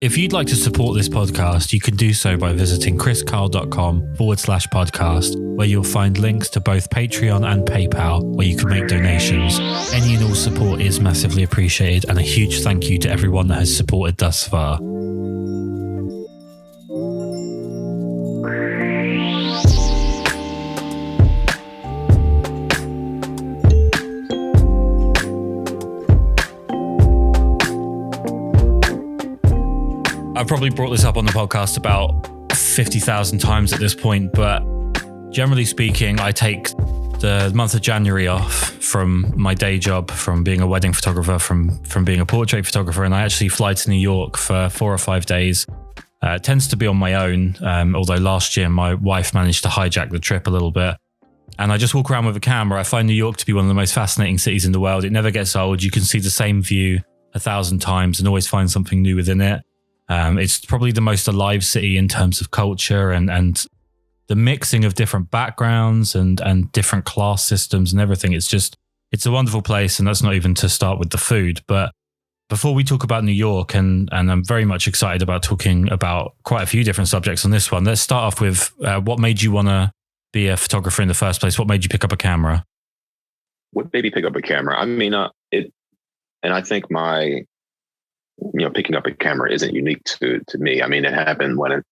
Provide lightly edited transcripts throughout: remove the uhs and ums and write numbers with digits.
If you'd like to support this podcast, you can do so by visiting kriskarl.com/podcast, where you'll find links to both Patreon and PayPal, where you can make donations. Any and all support is massively appreciated, and a huge thank you to everyone that has supported thus far. I've probably brought this up on the podcast about 50,000 times at this point, but generally speaking, I take the month of January off from my day job, from being a wedding photographer, from being a portrait photographer, and I actually fly to New York for 4 or 5 days. It tends to be on my own, although last year my wife managed to hijack the trip a little bit. And I just walk around with a camera. I find New York to be one of the most fascinating cities in the world. It never gets old. You can see the same view 1,000 times and always find something new within it. It's probably the most alive city in terms of culture and the mixing of different backgrounds and different class systems and everything. It's a wonderful place, and that's not even to start with the food. But before we talk about New York, and I'm very much excited about talking about quite a few different subjects on this one, let's start off with what made you want to be a photographer in the first place? What made you pick up a camera? What made me pick up a camera? I mean, and I think picking up a camera isn't unique to me. I mean, it happened when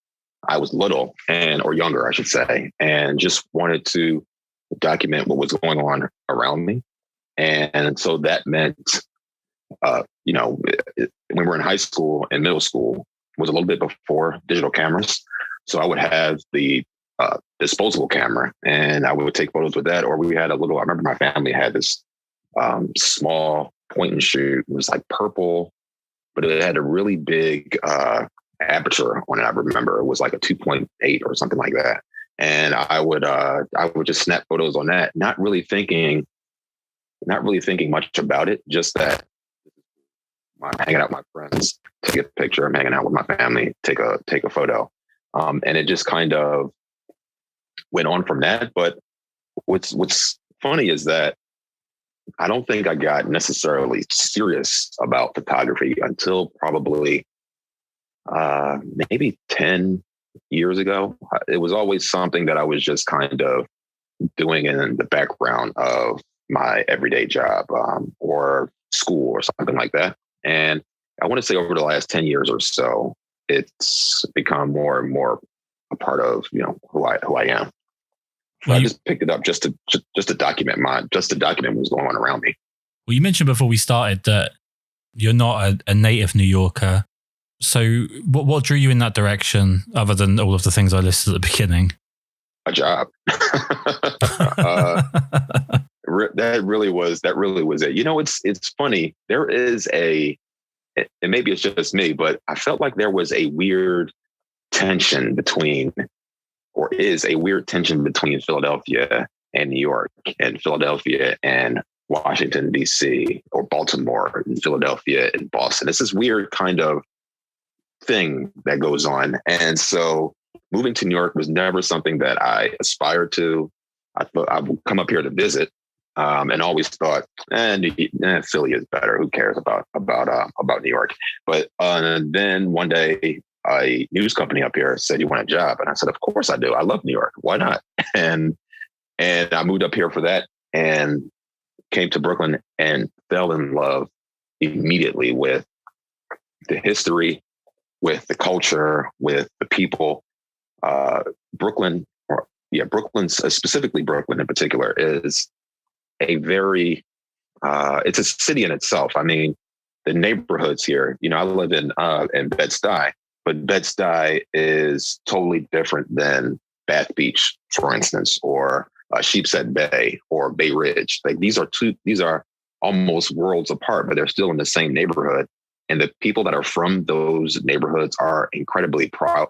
I was little or younger, I should say, and just wanted to document what was going on around me. And so that meant, when we were in high school and middle school was a little bit before digital cameras. So I would have the disposable camera and I would take photos with that. Or I remember my family had this small point and shoot. It was like purple, but it had a really big aperture on it. I remember it was like a 2.8 or something like that. And I would just snap photos on that, not really thinking much about it, just that I'm hanging out with my friends, take a picture. I'm hanging out with my family, take a photo. And it just kind of went on from that. But what's funny is that I don't think I got necessarily serious about photography until probably maybe 10 years ago. It was always something that I was just kind of doing in the background of my everyday job or school or something like that. And I want to say over the last 10 years or so, it's become more and more a part of who I am. I just picked it up just to document what was going on around me. Well, you mentioned before we started that you're not a native New Yorker. So what drew you in that direction, other than all of the things I listed at the beginning? A job. That really was it. It's funny. There is and maybe it's just me, but I felt like there was a weird tension between Philadelphia and New York, and Philadelphia and Washington, D.C., or Baltimore and Philadelphia and Boston. It's this weird kind of thing that goes on. And so moving to New York was never something that I aspired to. I thought I would come up here to visit and always thought, Philly is better. Who cares about New York? But then one day, a news company up here said, "You want a job?" And I said, "Of course I do. I love New York. Why not?" And I moved up here for that and came to Brooklyn and fell in love immediately with the history, with the culture, with the people. Brooklyn, specifically Brooklyn in particular, is a very, it's a city in itself. I mean, the neighborhoods here, I live in Bed-Stuy. But Bed-Stuy is totally different than Bath Beach, for instance, or Sheepshead Bay or Bay Ridge. Like these are almost worlds apart, but they're still in the same neighborhood. And the people that are from those neighborhoods are incredibly proud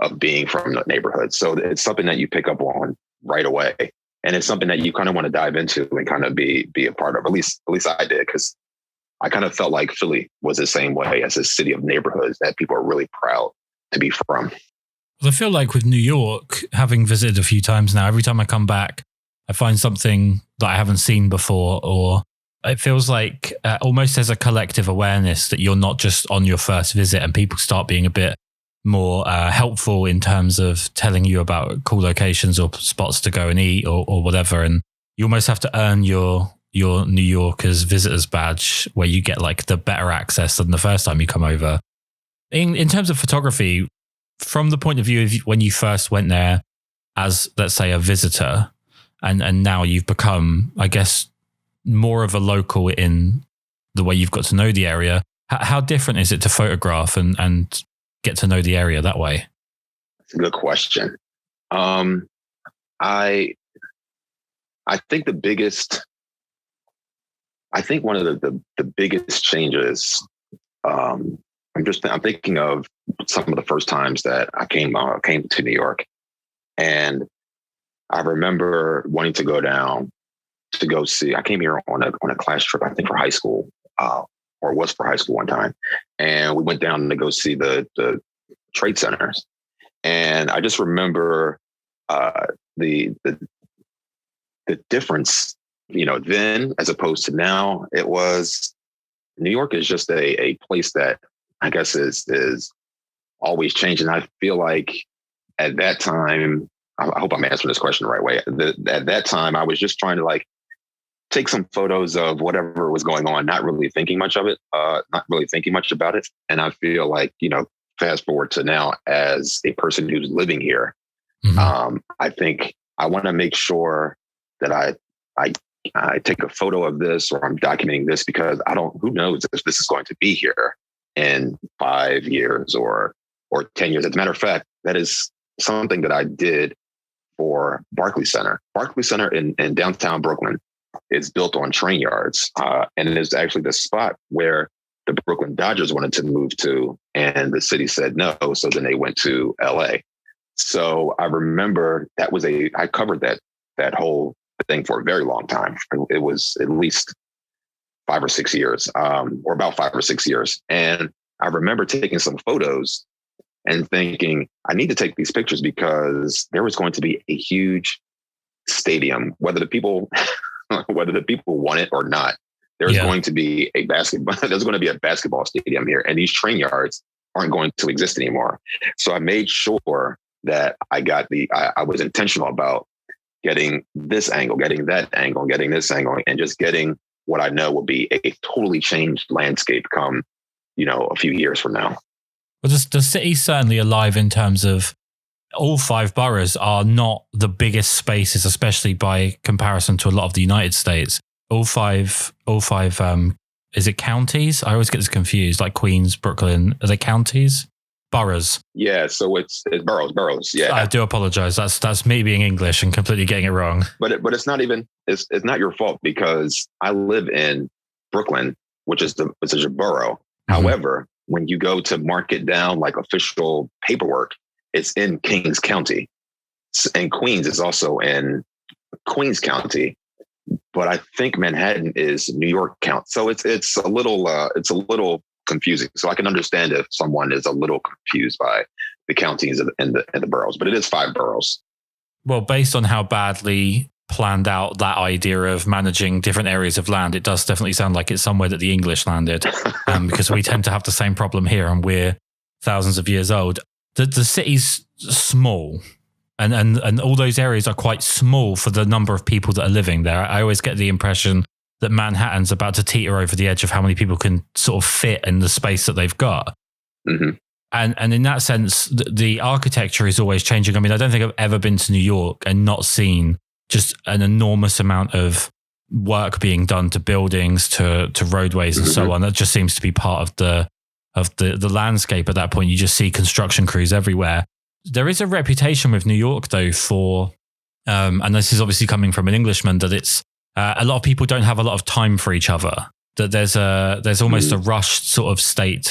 of being from the neighborhood. So it's something that you pick up on right away. And it's something that you kind of want to dive into and kind of be a part of. At least I did, because I kind of felt like Philly was the same way, as a city of neighborhoods that people are really proud to be from. Well, I feel like with New York, having visited a few times now, every time I come back, I find something that I haven't seen before, or it feels like almost there's a collective awareness that you're not just on your first visit, and people start being a bit more helpful in terms of telling you about cool locations or spots to go and eat or whatever. And you almost have to earn your New Yorkers visitors badge, where you get like the better access than the first time you come over. In terms of photography, from the point of view of when you first went there as, let's say, a visitor, and now you've become, I guess, more of a local in the way you've got to know the area, how different is it to photograph and get to know the area that way? That's a good question. I think one of the biggest changes, I'm thinking of some of the first times that I came to New York, and I remember wanting to go down to go see. I came here on a class trip, I think for high school, or was for high school one time, and we went down to go see the trade centers, and I just remember the difference, then as opposed to now. It was, New York is just a place that I guess is always changing. I feel like at that time, I hope I'm answering this question the right way. At that time, I was just trying to like take some photos of whatever was going on, not really thinking much of it, not really thinking much about it. And I feel like, fast forward to now as a person who's living here, I think I want to make sure that I take a photo of this, or I'm documenting this, because who knows if this is going to be here in 5 years or 10 years. As a matter of fact, that is something that I did for Barclays Center. Barclays Center in downtown Brooklyn is built on train yards. And it is actually the spot where the Brooklyn Dodgers wanted to move to, and the city said no. So then they went to LA. So I remember I covered that whole thing for a very long time. It was at least 5 or 6 years, or about 5 or 6 years. And I remember taking some photos and thinking, I need to take these pictures because there was going to be a huge stadium, whether the people want it or not. There's going to be there's going to be a basketball stadium here, and these train yards aren't going to exist anymore. So I made sure that I was intentional about getting this angle, getting that angle, getting this angle, and just getting what I know will be a totally changed landscape come, a few years from now. Well, the city's certainly alive in terms of all 5 boroughs are not the biggest spaces, especially by comparison to a lot of the United States. All five, is it counties? I always get this confused, like Queens, Brooklyn. Are they counties? Boroughs. Yeah, so it's boroughs. Yeah. I do apologize. That's me being English and completely getting it wrong. But it's not even, it's not your fault, because I live in Brooklyn, which is a borough. Mm-hmm. However, when you go to mark it down like official paperwork, it's in Kings County, and Queens is also in Queens County. But I think Manhattan is New York County, so it's a little confusing. So I can understand if someone is a little confused by the counties and the boroughs, but it is 5 boroughs. Well, based on how badly planned out that idea of managing different areas of land, it does definitely sound like it's somewhere that the English landed, because we tend to have the same problem here, and we're thousands of years old. The city's small, and all those areas are quite small for the number of people that are living there. I always get the impression that Manhattan's about to teeter over the edge of how many people can sort of fit in the space that they've got. Mm-hmm. And in that sense, the architecture is always changing. I mean, I don't think I've ever been to New York and not seen just an enormous amount of work being done to buildings, to roadways and so on. That just seems to be part of the landscape at that point. You just see construction crews everywhere. There is a reputation with New York, though, for, and this is obviously coming from an Englishman, that it's a lot of people don't have a lot of time for each other. That there's almost a rushed sort of state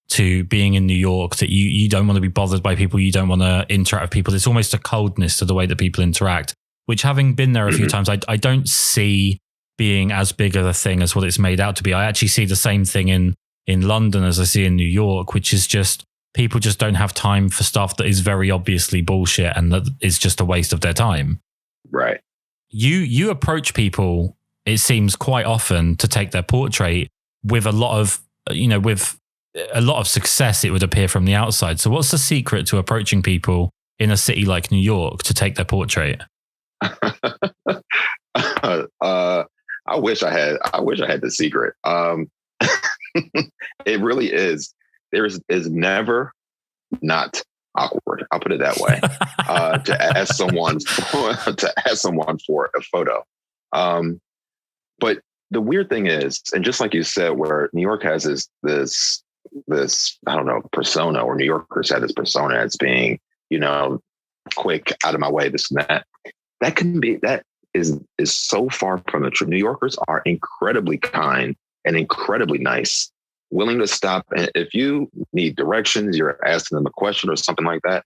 to being in New York, that you don't want to be bothered by people, you don't want to interact with people. There's almost a coldness to the way that people interact, which, having been there a few times, I don't see being as big of a thing as what it's made out to be. I actually see the same thing in London as I see in New York, which is just people just don't have time for stuff that is very obviously bullshit and that is just a waste of their time. Right. You approach people it seems quite often to take their portrait with a lot of, with a lot of success, it would appear from the outside. So what's the secret to approaching people in a city like New York to take their portrait? I wish I had the secret. It really is. Is never not awkward. I'll put it that way. To ask someone for a photo. But the weird thing is, and just like you said, where New York has this I don't know, persona, or New Yorkers have this persona as being, quick, out of my way, this and that. That is so far from the truth. New Yorkers are incredibly kind and incredibly nice, willing to stop. And if you need directions, you're asking them a question or something like that,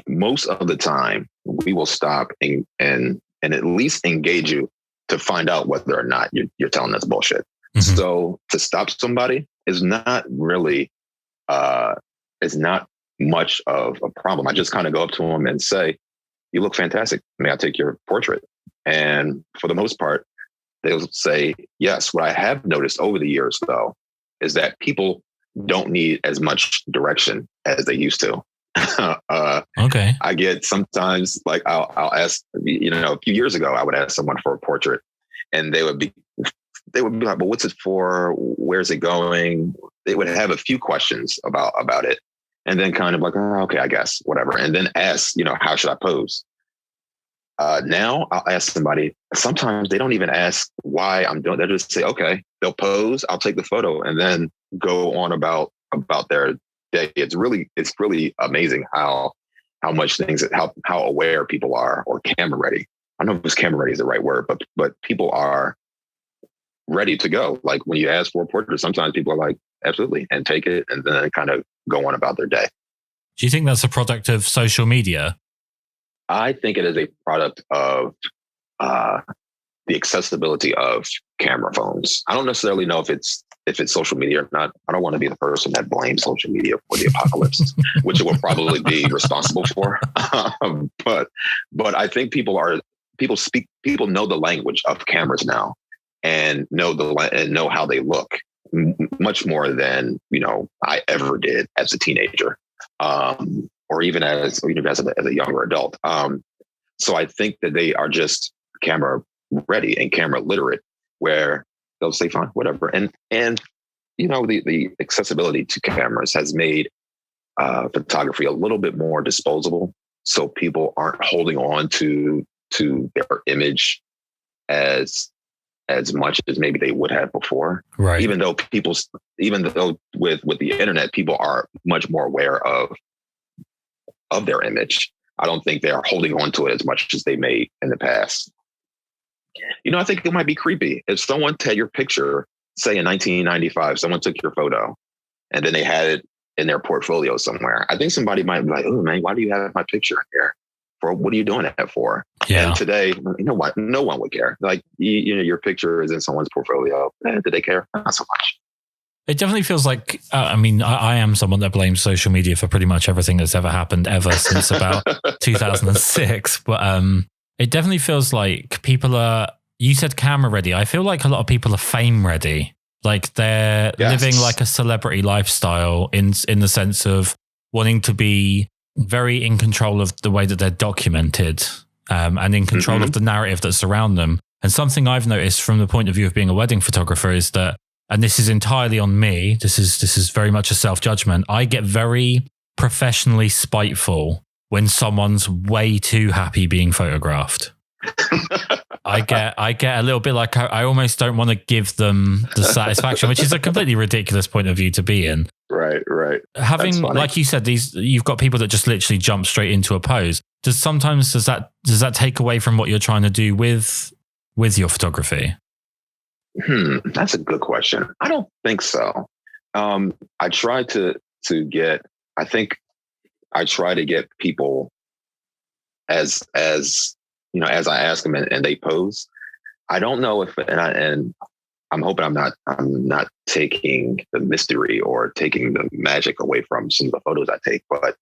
most of the time we will stop and at least engage you to find out whether or not you're telling us bullshit. Mm-hmm. So to stop somebody is not really, it's not much of a problem. I just kind of go up to them and say, "You look fantastic. May I take your portrait?" And for the most part, they'll say yes. What I have noticed over the years, though, is that people don't need as much direction as they used to. Okay. I get sometimes, like, I'll ask, a few years ago, I would ask someone for a portrait, and they would be like, "Well, what's it for? Where's it going?" They would have a few questions about it, and then kind of like, "Oh, okay, I guess, whatever." And then ask, "How should I pose?" Now I'll ask somebody. Sometimes they don't even ask why I'm doing. They'll just say, "Okay." They'll pose. I'll take the photo, and then go on about their day. It's really amazing how much how aware people are, or camera ready. I don't know if camera ready is the right word, but people are ready to go. Like when you ask for a portrait, sometimes people are like, "Absolutely," and take it, and then kind of go on about their day. Do you think that's a product of social media? I think it is a product of the accessibility of camera phones. I don't necessarily know if it's social media or not. I don't want to be the person that blames social media for the apocalypse, which it will probably be responsible for. But I think people know the language of cameras now, and know how they look much more than I ever did as a teenager. Or even as a younger adult. So I think that they are just camera ready and camera literate, where they'll say, "Fine, whatever." And the accessibility to cameras has made photography a little bit more disposable. So people aren't holding on to their image as much as maybe they would have before. Right. Even though with the internet, people are much more aware of their image. I don't think they are holding on to it as much as they may in the past. I think it might be creepy if someone had your picture, say in 1995, someone took your photo and then they had it in their portfolio somewhere. I think somebody might be like, "Oh man, why do you have my picture here? For what are you doing that for?" Yeah. And today, what? No one would care. Like, your picture is in someone's portfolio. Do they care? Not so much. It definitely feels like, I am someone that blames social media for pretty much everything that's ever happened ever since about 2006. But it definitely feels like people are, you said camera ready. I feel like a lot of people are fame ready. Like they're living like a celebrity lifestyle in the sense of wanting to be very in control of the way that they're documented, and in control of the narrative that surround them. And something I've noticed from the point of view of being a wedding photographer is that, and this is entirely on me, this is very much a self-judgment, I get very professionally spiteful when someone's way too happy being photographed. I get a little bit like I almost don't want to give them the satisfaction, which is a completely ridiculous point of view to be in. Right. Having, like you said, you've got people that just literally jump straight into a pose. Does that take away from what you're trying to do with your photography? That's a good question. I don't think so. I try to get people as I ask them and they pose. I don't know if, and I'm hoping I'm not taking the mystery or taking the magic away from some of the photos I take, but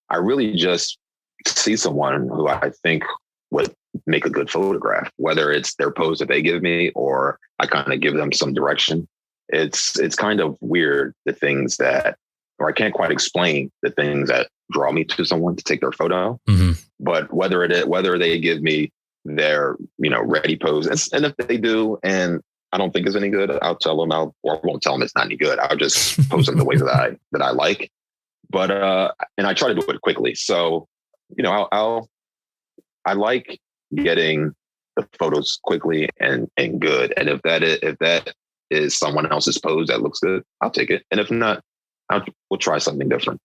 I really just see someone who I think would make a good photograph, whether it's their pose that they give me or I kind of give them some direction. It's kind of weird, the things that, or I can't quite explain the things that draw me to someone to take their photo. Mm-hmm. But whether they give me their, ready pose, and if they do, and I don't think it's any good, I'll tell them or I won't tell them it's not any good. I'll just pose them the way that I like. But, and I try to do it quickly. So, I like getting the photos quickly and good. And if that is someone else's pose that looks good, I'll take it. And if not, we'll try something different.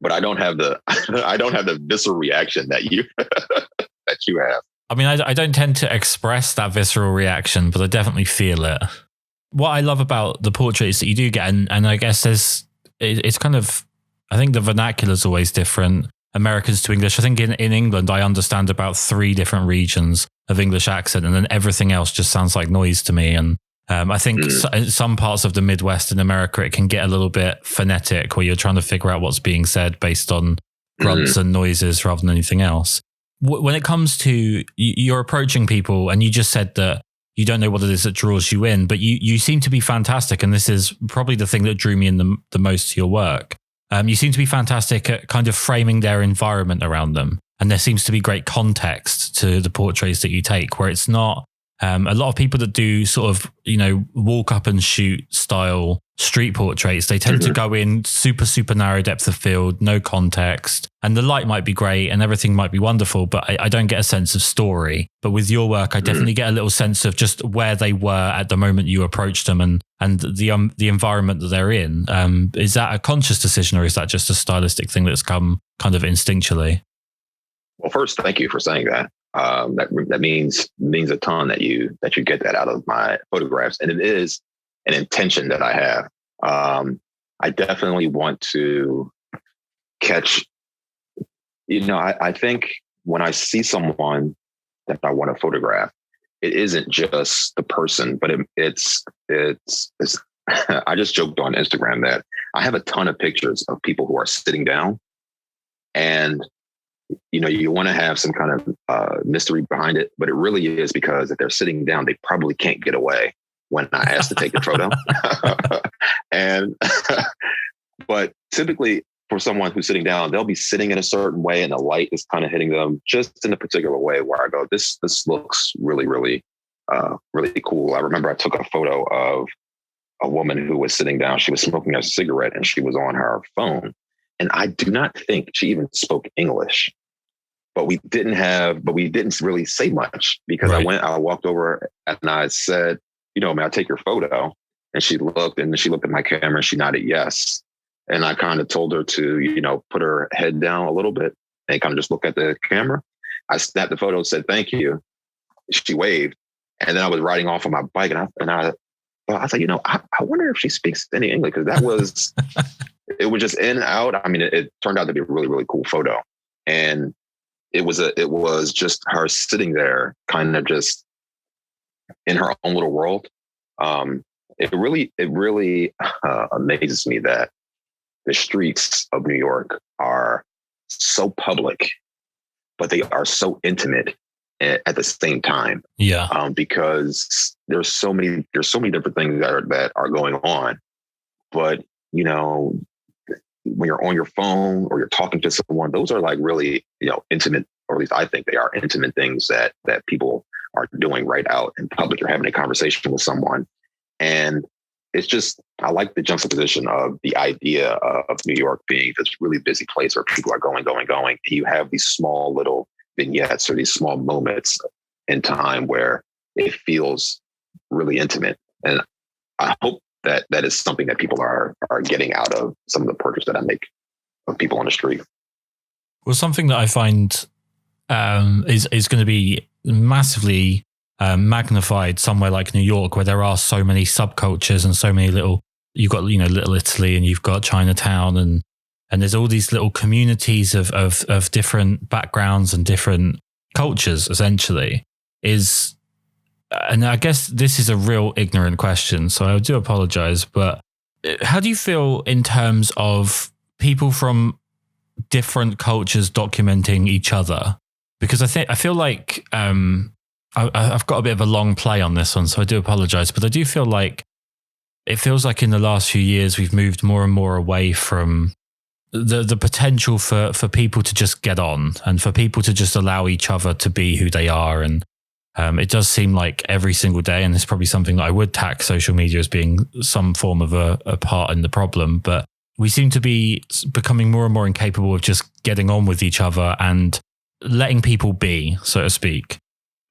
But I don't have the visceral reaction that you that you have. I mean, I don't tend to express that visceral reaction, but I definitely feel it. What I love about the portraits that you do get, and I guess it's kind of, I think the vernacular is always different, Americans to English. I think in England, I understand about 3 different regions of English accent, and then everything else just sounds like noise to me. And I think some parts of the Midwest in America, it can get a little bit phonetic, where you're trying to figure out what's being said based on grunts and noises rather than anything else. When it comes to you're approaching people, and you just said that you don't know what it is that draws you in, but you seem to be fantastic. And this is probably the thing that drew me in the most to your work. You seem to be fantastic at kind of framing their environment around them. And there seems to be great context to the portraits that you take, where it's not a lot of people that do sort of, walk up and shoot style street portraits. They tend to go in super, super narrow depth of field, no context, and the light might be great and everything might be wonderful, but I don't get a sense of story. But with your work, I definitely get a little sense of just where they were at the moment you approached them and the environment that they're in. Is that a conscious decision, or is that just a stylistic thing that's come kind of instinctually? Well, first, thank you for saying that. That means a ton that you get that out of my photographs, and it is an intention that I have. I definitely want to catch. I think when I see someone that I want to photograph, it isn't just the person, but it's. I just joked on Instagram that I have a ton of pictures of people who are sitting down, and you want to have some kind of mystery behind it, but it really is because if they're sitting down, they probably can't get away when I ask to take the photo. But typically for someone who's sitting down, they'll be sitting in a certain way and the light is kind of hitting them just in a particular way where I go, this looks really, really, really cool. I remember I took a photo of a woman who was sitting down. She was smoking a cigarette and she was on her phone. And I do not think she even spoke English. But we didn't really say much because right. I walked over and I said, may I take your photo? And she looked at my camera and she nodded yes. And I kind of told her to, put her head down a little bit and kind of just look at the camera. I snapped the photo and said, thank you. She waved. And then I was riding off on my bike and I was like, I wonder if she speaks any English, because that was, it was just in and out. I mean, it turned out to be a really, really cool photo. And it was just her sitting there kind of just in her own little world. It really amazes me that the streets of New York are so public, but they are so intimate at the same time. Yeah. Because there's so many different things that are going on, but when you're on your phone or you're talking to someone, those are like really, intimate, or at least I think they are intimate things that people are doing right out in public. You're having a conversation with someone. And it's just, I like the juxtaposition of the idea of New York being this really busy place where people are going. And you have these small little vignettes or these small moments in time where it feels really intimate. And I hope that is something that people are getting out of some of the portraits that I make of people on the street. Well, something that I find is going to be massively magnified somewhere like New York, where there are so many subcultures and so many you've got, Little Italy, and you've got Chinatown, and there's all these little communities of different backgrounds and different cultures, essentially, and I guess this is a real ignorant question, so I do apologize, but how do you feel in terms of people from different cultures documenting each other? because I feel like I've got a bit of a long play on this one, so I do apologize, but I do feel like it feels like in the last few years we've moved more and more away from the potential for people to just get on and for people to just allow each other to be who they are. And it does seem like every single day, and it's probably something that I would tax social media as being some form of a part in the problem, but we seem to be becoming more and more incapable of just getting on with each other and letting people be, so to speak.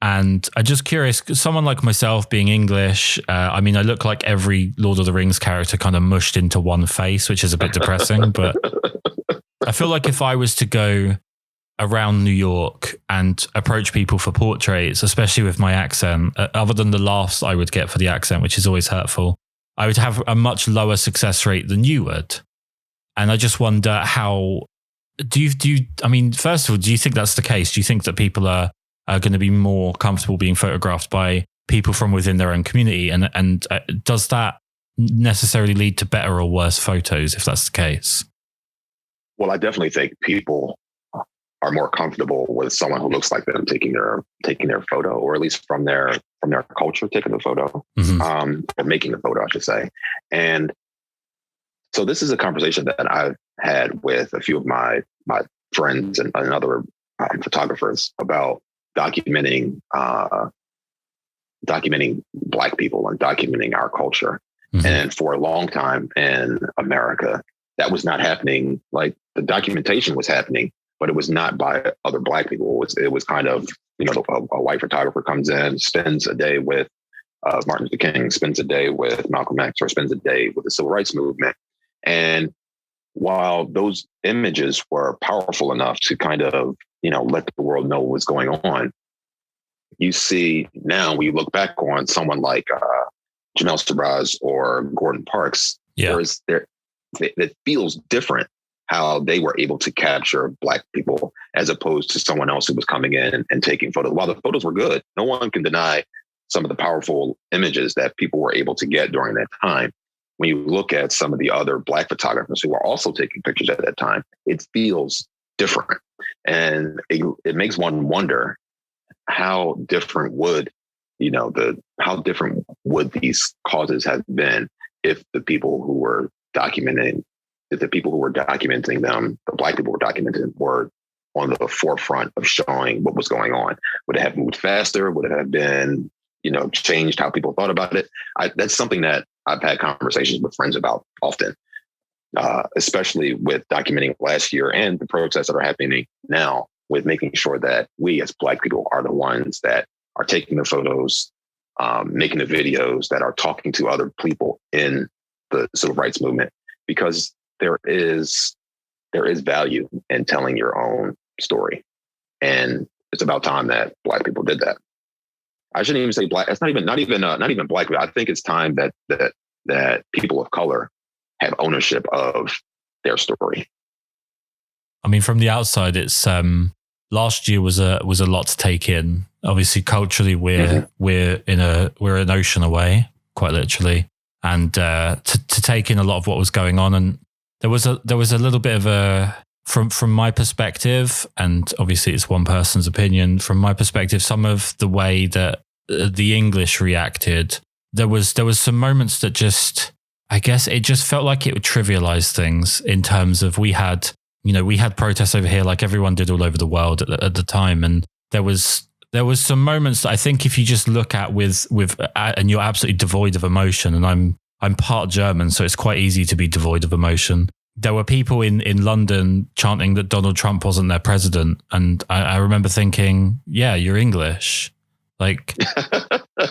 And I'm just curious, someone like myself being English, I mean, I look like every Lord of the Rings character kind of mushed into one face, which is a bit depressing. But I feel like if I was to go around New York and approach people for portraits, especially with my accent, other than the laughs I would get for the accent, which is always hurtful, I would have a much lower success rate than you would. And I just wonder how, I mean, first of all, do you think that's the case? Do you think that people are going to be more comfortable being photographed by people from within their own community? And does that necessarily lead to better or worse photos if that's the case? Well, I definitely think people are more comfortable with someone who looks like them taking their photo, or at least from their culture taking the photo, or making the photo, I should say. And so this is a conversation that I've had with a few of my friends and other photographers about documenting Black people and documenting our culture. Mm-hmm. And for a long time in America, that was not happening. Like, the documentation was happening, but it was not by other Black people. It was kind of, a white photographer comes in, spends a day with Martin Luther King, spends a day with Malcolm X, or spends a day with the Civil Rights Movement. And while those images were powerful enough to kind of, let the world know what's going on, you see now when you look back on someone like Jamel Sabraz or Gordon Parks, it feels different how they were able to capture Black people as opposed to someone else who was coming in and taking photos. While the photos were good, no one can deny some of the powerful images that people were able to get during that time. When you look at some of the other Black photographers who were also taking pictures at that time, it feels different. And it makes one wonder how different would these causes have been if the people who were documenting them, the Black people were documenting, were on the forefront of showing what was going on. Would it have moved faster? Would it have been, changed how people thought about it? That's something that I've had conversations with friends about often, especially with documenting last year and the protests that are happening now, with making sure that we as Black people are the ones that are taking the photos, making the videos, that are talking to other people in the civil rights movement, because there is value in telling your own story. And it's about time that Black people did that. I shouldn't even say Black. It's not even Black people. I think it's time that people of color have ownership of their story. I mean, from the outside, it's last year was a lot to take in. Obviously, culturally, we're an ocean away, quite literally, and to take in a lot of what was going on. And there was a little bit of a, from my perspective, and obviously it's one person's opinion. From my perspective, some of the way that the English reacted, there was some moments that just, I guess it just felt like it would trivialize things in terms of we had protests over here like everyone did all over the world at the time, and there was some moments that I think if you just look at with and you're absolutely devoid of emotion, and I'm part German, so it's quite easy to be devoid of emotion. There were people in London chanting that Donald Trump wasn't their president. And I remember thinking, yeah, you're English. Like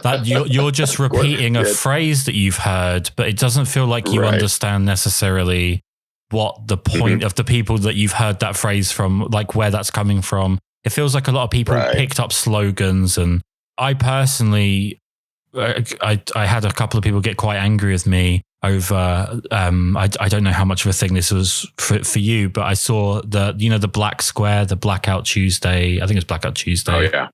that you're just repeating a phrase that you've heard, but it doesn't feel like you understand necessarily what the point of the people that you've heard that phrase from, like where that's coming from. It feels like a lot of people picked up slogans, and I personally, I had a couple of people get quite angry with me over, I don't know how much of a thing this was for you, but I saw the Black Square, the Blackout Tuesday. I think it's Blackout Tuesday. Oh yeah.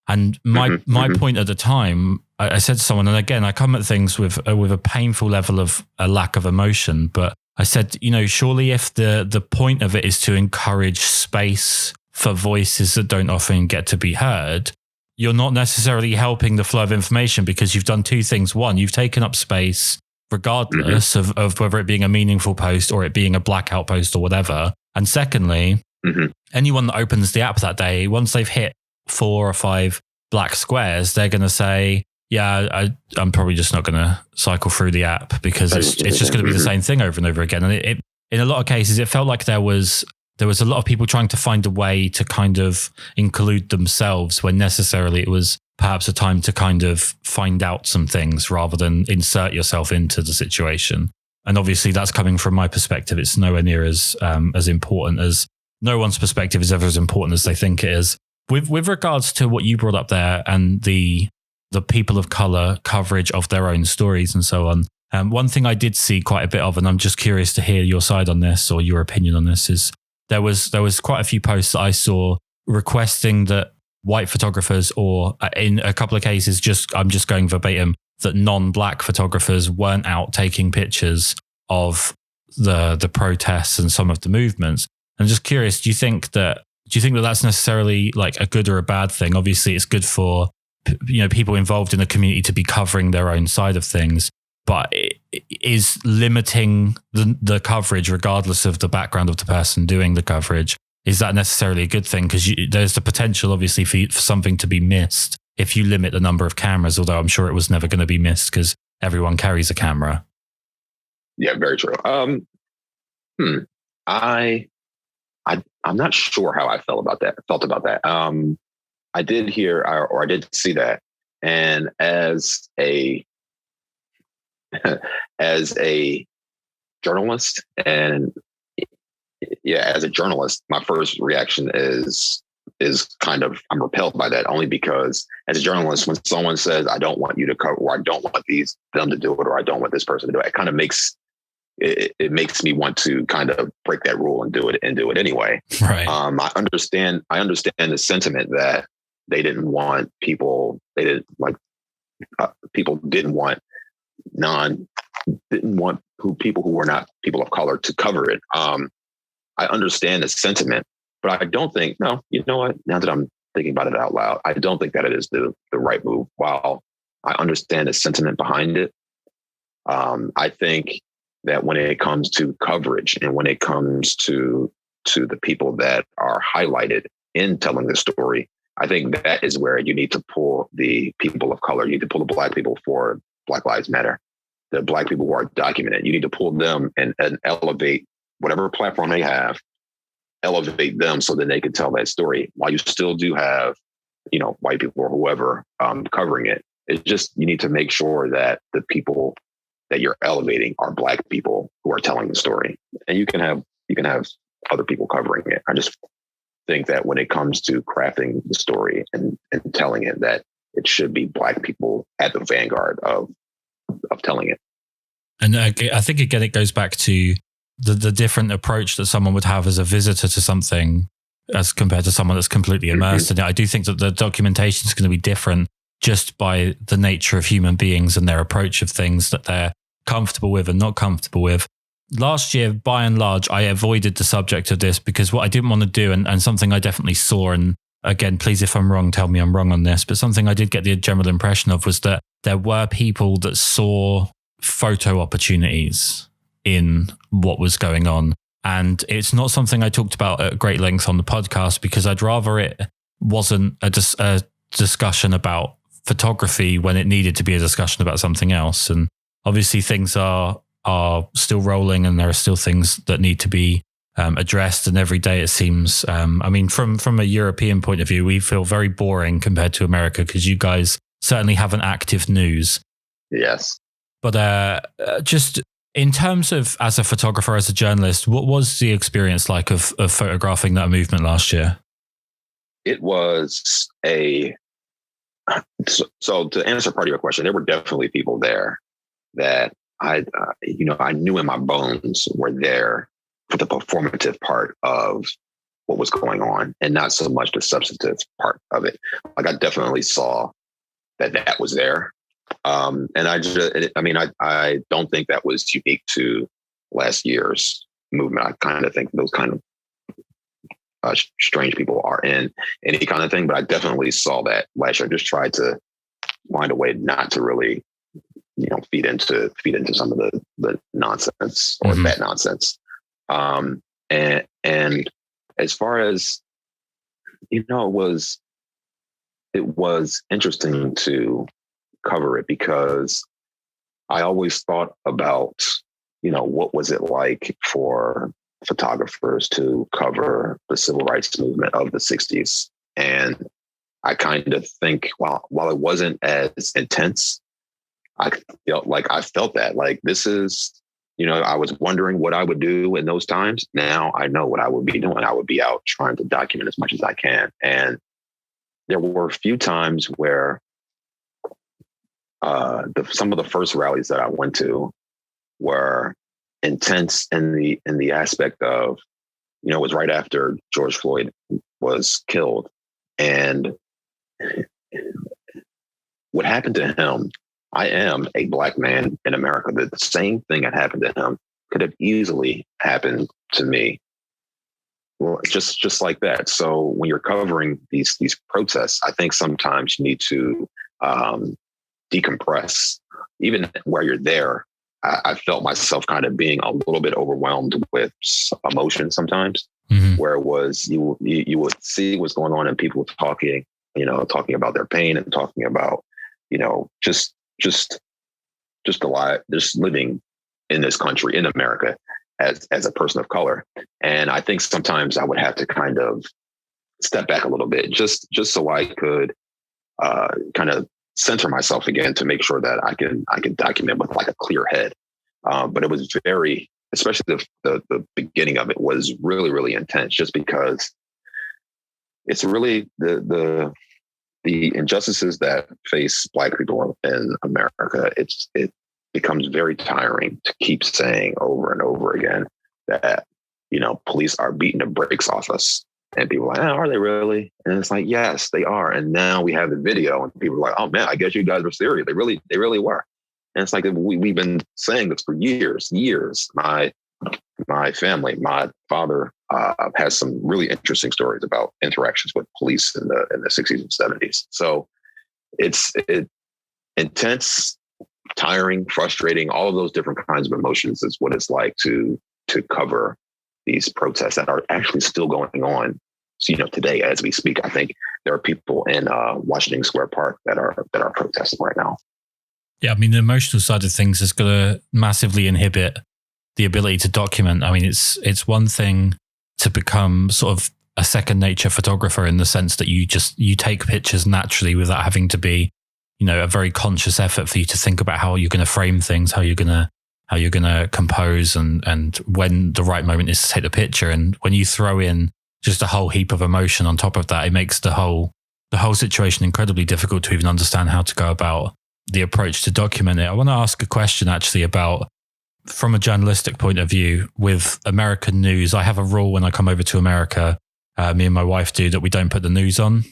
And my point at the time, I said to someone, and again, I come at things with a painful level of a lack of emotion, but I said, surely if the point of it is to encourage space for voices that don't often get to be heard, you're not necessarily helping the flow of information because you've done two things. One, you've taken up space regardless of whether it being a meaningful post or it being a blackout post or whatever. And secondly, anyone that opens the app that day, once they've hit 4 or 5 black squares, they're going to say, yeah, I'm probably just not going to cycle through the app because it's just going to be the same thing over and over again. And it in a lot of cases, it felt like there was a lot of people trying to find a way to kind of include themselves when necessarily it was perhaps a time to kind of find out some things rather than insert yourself into the situation. And obviously that's coming from my perspective. It's nowhere near as important as no one's perspective is ever as important as they think it is. With regards to what you brought up there and the people of color coverage of their own stories and so on. One thing I did see quite a bit of, and I'm just curious to hear your side on this or your opinion on this, is there was quite a few posts that I saw requesting that white photographers, or in a couple of cases, I'm just going verbatim, that non-black photographers weren't out taking pictures of the protests and some of the movements. I'm just curious, do you think that that's necessarily like a good or a bad thing? Obviously, it's good for people involved in the community to be covering their own side of things, but it is limiting the coverage regardless of the background of the person doing the coverage. Is that necessarily a good thing? Because there's the potential, obviously, for something to be missed if you limit the number of cameras, although I'm sure it was never going to be missed because everyone carries a camera. Yeah, very true. I'm not sure how I felt about that. I did hear, or I did see that. And as a journalist, my first reaction is kind of, I'm repelled by that, only because as a journalist, when someone says, I don't want you to cover, or I don't want them to do it, or I don't want this person to do it, it kind of makes me want to kind of break that rule and do it anyway. Right. I understand the sentiment that people didn't want people who were not people of color to cover it. I understand the sentiment, but I don't think, no, you know what? Now that I'm thinking about it out loud, I don't think that it is the right move. While I understand the sentiment behind it, I think that when it comes to coverage and when it comes to the people that are highlighted in telling the story, I think that is where you need to pull the people of color. You need to pull the Black people for Black Lives Matter. The Black people who are documented, you need to pull them and elevate whatever platform they have, elevate them so that they can tell that story. While you still do have, white people or whoever covering it, it's just, you need to make sure that the people that you're elevating are Black people who are telling the story. And you can have other people covering it. I just think that when it comes to crafting the story and telling it, that it should be Black people at the vanguard of telling it. And I think, again, it goes back to the different approach that someone would have as a visitor to something as compared to someone that's completely immersed in it. I do think that the documentation is going to be different just by the nature of human beings and their approach of things that they're comfortable with and not comfortable with. Last year, by and large, I avoided the subject of this because what I didn't want to do, and something I definitely saw, and again, please, if I'm wrong, tell me I'm wrong on this, but something I did get the general impression of was that there were people that saw photo opportunities in what was going on. And it's not something I talked about at great length on the podcast because I'd rather it wasn't a discussion about photography when it needed to be a discussion about something else. And obviously things are still rolling and there are still things that need to be addressed. And every day it seems, from a European point of view, we feel very boring compared to America because you guys certainly have an active news. Yes. But just in terms of as a photographer, as a journalist, what was the experience like of photographing that movement last year? It was so to answer part of your question, there were definitely people there that I knew in my bones were there for the performative part of what was going on and not so much the substantive part of it. Like I definitely saw that was there. And I don't think that was unique to last year's movement. I kind of think those kind of strange people are in any kind of thing. But I definitely saw that last year. I just tried to find a way not to really, feed into some of the nonsense or that nonsense. And as far as, it was interesting to cover it because I always thought about, what was it like for photographers to cover the civil rights movement of the 60s. And I kind of think, while it wasn't as intense, I felt that like this is, I was wondering what I would do in those times. Now I know what I would be doing. I would be out trying to document as much as I can. And there were a few times where some of the first rallies that I went to were intense in the aspect of, it was right after George Floyd was killed. And what happened to him, I am a Black man in America. The same thing that happened to him could have easily happened to me. Well, just like that. So when you're covering these protests, I think sometimes you need to decompress. Even where you're there, I felt myself kind of being a little bit overwhelmed with emotion sometimes, where it was you would see what's going on and people talking about their pain and talking about, just living in this country, in America, as a person of color. And I think sometimes I would have to kind of step back a little bit, just so I could kind of center myself again to make sure that I can document with like a clear head. But it was very, especially the beginning of it was really, really intense, just because it's really the injustices that face Black people in America. It becomes very tiring to keep saying over and over again that, police are beating the brakes off us. And people are like, are they really? And it's like, yes, they are. And now we have the video and people are like, oh man, I guess you guys were serious. They really were. And it's like, we've been saying this for years. My family, my father has some really interesting stories about interactions with police in the 60s and 70s. So it's intense, tiring, frustrating, all of those different kinds of emotions is what it's like to cover these protests that are actually still going on. So, today as we speak, I think there are people in Washington Square Park that are protesting right now. Yeah, I mean, the emotional side of things is going to massively inhibit the ability to document. I mean, it's one thing to become sort of a second nature photographer in the sense that you take pictures naturally without having to be, a very conscious effort for you to think about how you're going to frame things, how you're going to compose and when the right moment is to take the picture. And when you throw in just a whole heap of emotion on top of that, it makes the whole situation incredibly difficult to even understand how to go about the approach to document it. I want to ask a question actually about, from a journalistic point of view, with American news. I have a rule when I come over to America, me and my wife do, that we don't put the news on.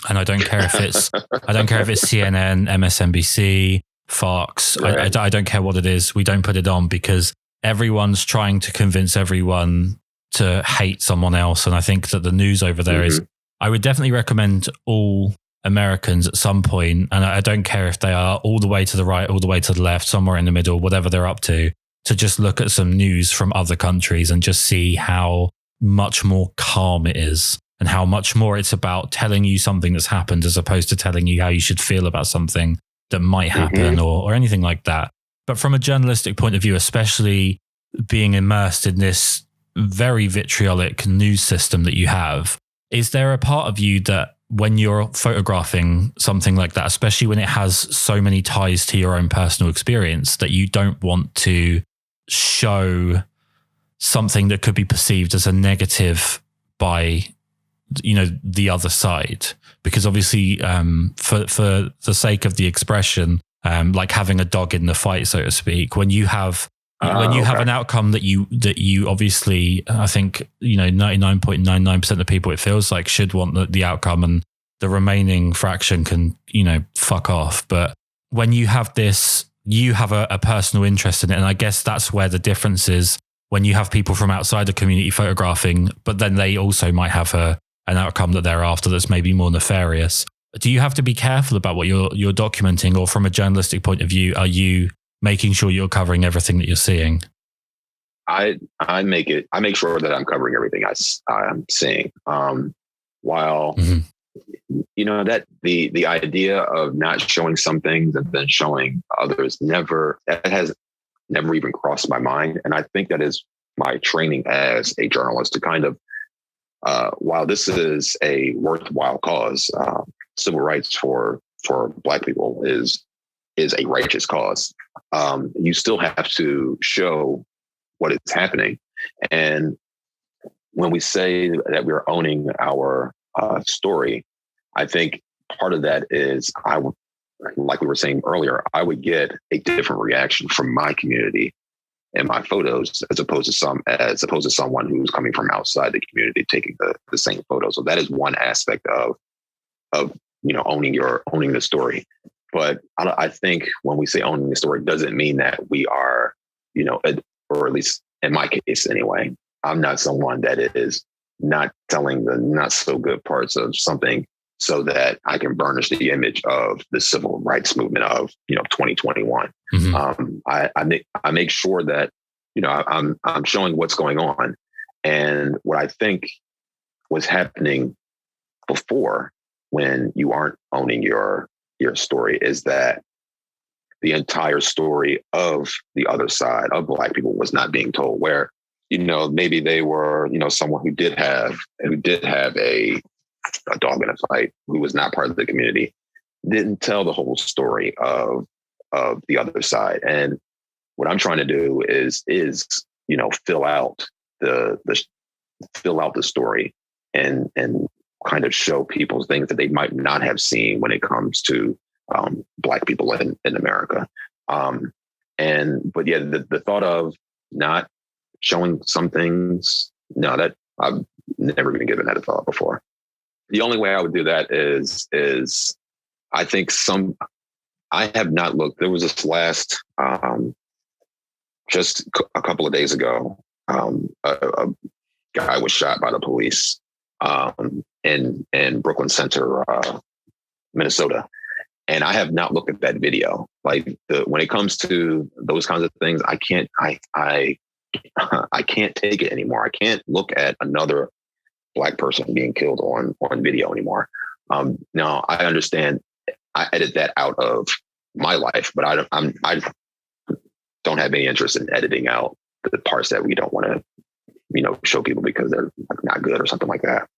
And I don't care if it's CNN, MSNBC, Fox. Right. I don't care what it is. We don't put it on because everyone's trying to convince everyone to hate someone else. And I think that the news over there is, I would definitely recommend all Americans at some point, and I don't care if they are all the way to the right, all the way to the left, somewhere in the middle, whatever they're up to just look at some news from other countries and just see how much more calm it is and how much more it's about telling you something that's happened as opposed to telling you how you should feel about something that might happen or anything like that. But from a journalistic point of view, especially being immersed in this very vitriolic news system that you have, is there a part of you that when you're photographing something like that, especially when it has so many ties to your own personal experience, that you don't want to show something that could be perceived as a negative by, the other side? Because obviously, for the sake of the expression, like having a dog in the fight, so to speak, when you have an outcome that you obviously, I think, 99.99% of people, it feels like, should want the outcome, and the remaining fraction can, fuck off. But when you have this, you have a personal interest in it. And I guess that's where the difference is when you have people from outside the community photographing, but then they also might have an outcome that they're after that's maybe more nefarious. Do you have to be careful about what you're documenting, or from a journalistic point of view, are you making sure you're covering everything that you're seeing? I make sure that I'm covering everything I'm seeing. While that the idea of not showing some things and then showing others has never even crossed my mind. And I think that is my training as a journalist to kind of, while this is a worthwhile cause, civil rights for Black people is a righteous cause. You still have to show what is happening. And when we say that we're owning our story, I think part of that is like we were saying earlier, I would get a different reaction from my community and my photos as opposed to someone who's coming from outside the community taking the same photo. So that is one aspect of owning the story. But I think when we say owning the story, it doesn't mean that we are, or at least in my case anyway, I'm not someone that is not telling the not so good parts of something so that I can burnish the image of the civil rights movement of 2021. I make sure that I'm showing what's going on, and what I think was happening before when you aren't owning your story is that the entire story of the other side of Black people was not being told, where maybe they were someone who did have a dog in a fight, who was not part of the community, didn't tell the whole story of the other side. And what I'm trying to do is fill out the story and kind of show people things that they might not have seen when it comes to Black people in America. But yeah, the thought of not showing some things, no, that I've never been given that a thought before. The only way I would do that is I think I have not looked. There was this last, just a couple of days ago, a guy was shot by the police in Brooklyn Center, Minnesota. And I have not looked at that video. Like when it comes to those kinds of things, I can't take it anymore. I can't look at another Black person being killed on video anymore. Now I understand I edit that out of my life, but I don't have any interest in editing out the parts that we don't want to, show people because they're not good or something like that.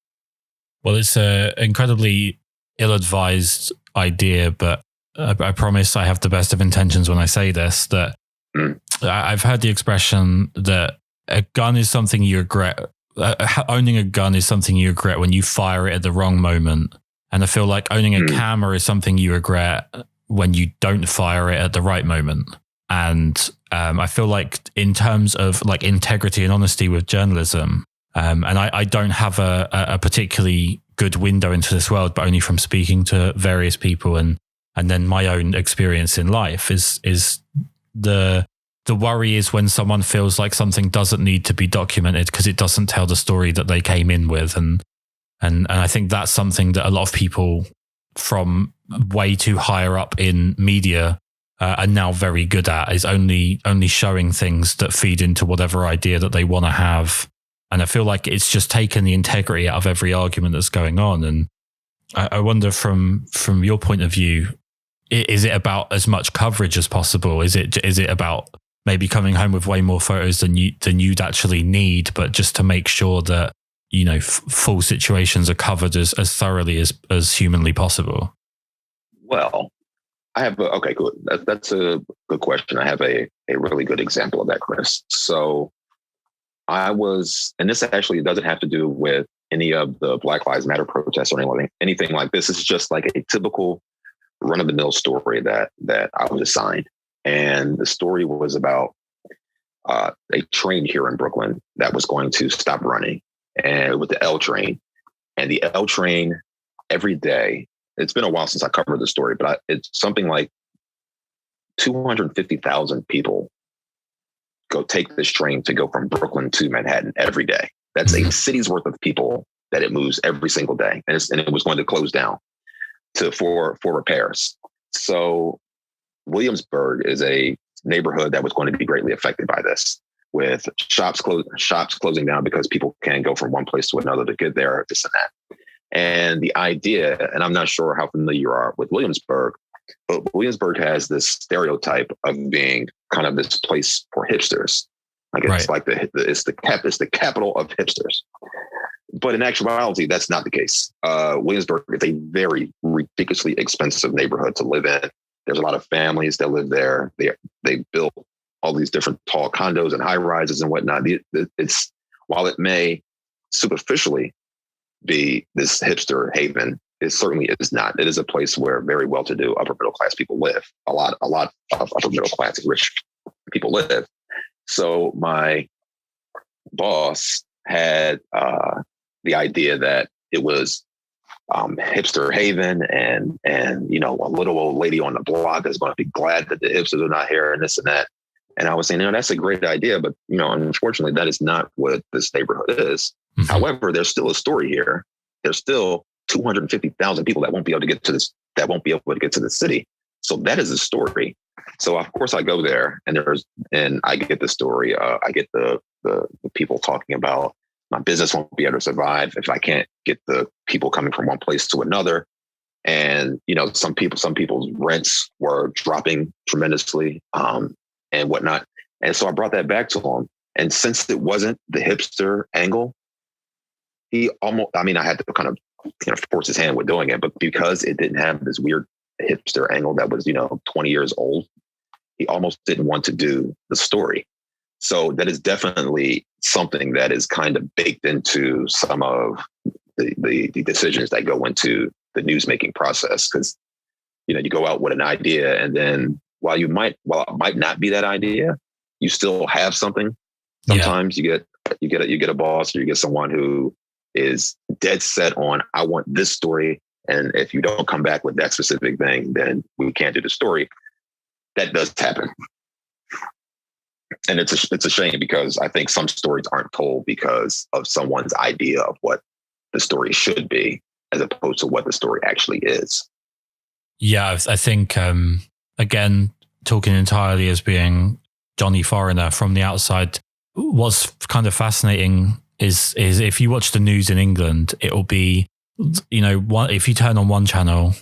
Well, it's an incredibly ill-advised idea, but I promise I have the best of intentions when I say this, that I've heard the expression that a gun is something you regret. Owning a gun is something you regret when you fire it at the wrong moment. And I feel like owning a camera is something you regret when you don't fire it at the right moment. And I feel like in terms of like integrity and honesty with journalism, and I don't have a particularly good window into this world, but only from speaking to various people and then my own experience in life is the worry is when someone feels like something doesn't need to be documented because it doesn't tell the story that they came in with. And I think that's something that a lot of people from way too higher up in media are now very good at, is only showing things that feed into whatever idea that they want to have. And I feel like it's just taken the integrity out of every argument that's going on. And I wonder from your point of view, is it about as much coverage as possible? Is it about maybe coming home with way more photos than you'd actually need, but just to make sure that, full situations are covered as thoroughly as humanly possible? Well, I have okay, good. That's a good question. I have a really good example of that, Kris. So and this actually doesn't have to do with any of the Black Lives Matter protests or anything like this. It's just like a typical run-of-the-mill story that I was assigned. And the story was about a train here in Brooklyn that was going to stop running, and with the L train. And the L train every day, it's been a while since I covered the story, but it's something like 250,000 people go take this train to go from Brooklyn to Manhattan every day. That's a city's worth of people that it moves every single day. And it was going to close down for repairs. So Williamsburg is a neighborhood that was going to be greatly affected by this, with shops closing down because people can't go from one place to another to get there, this and that. And the idea, and I'm not sure how familiar you are with Williamsburg, but Williamsburg has this stereotype of being kind of this place for hipsters. Like it's like it's the capital of hipsters. But in actuality, that's not the case. Williamsburg is a very ridiculously expensive neighborhood to live in. There's a lot of families that live there. They built all these different tall condos and high rises and whatnot. It's, while it may superficially be this hipster haven, it certainly is not. It is a place where very well-to-do upper middle class people live. A lot of upper middle class and rich people live. So my boss had the idea that it was hipster haven, and a little old lady on the block is going to be glad that the hipsters are not here and this and that. And I was saying, that's a great idea, but unfortunately, that is not what this neighborhood is. Mm-hmm. However, there's still a story here. There's still 250,000 people that won't be able to get to this, that won't be able to get to the city. So that is a story. So of course I go there, and I get the story. I get the people talking about my business won't be able to survive if I can't get the people coming from one place to another. And, some people's rents were dropping tremendously, and whatnot. And so I brought that back to him. And since it wasn't the hipster angle, I had to kind of, force his hand with doing it, but because it didn't have this weird hipster angle that was, 20 years old, he almost didn't want to do the story. So that is definitely something that is kind of baked into some of the decisions that go into the news making process. Because, you go out with an idea, and then while it might not be that idea, you still have something. Sometimes you get a boss, or you get someone who is dead set on, I want this story. And if you don't come back with that specific thing, then we can't do the story. That does happen. And it's a shame, because I think some stories aren't told because of someone's idea of what the story should be, as opposed to what the story actually is. Yeah, I think, again, talking entirely as being Johnny Foreigner from the outside, what's kind of fascinating is if you watch the news in England, it will be, if you turn on one channel,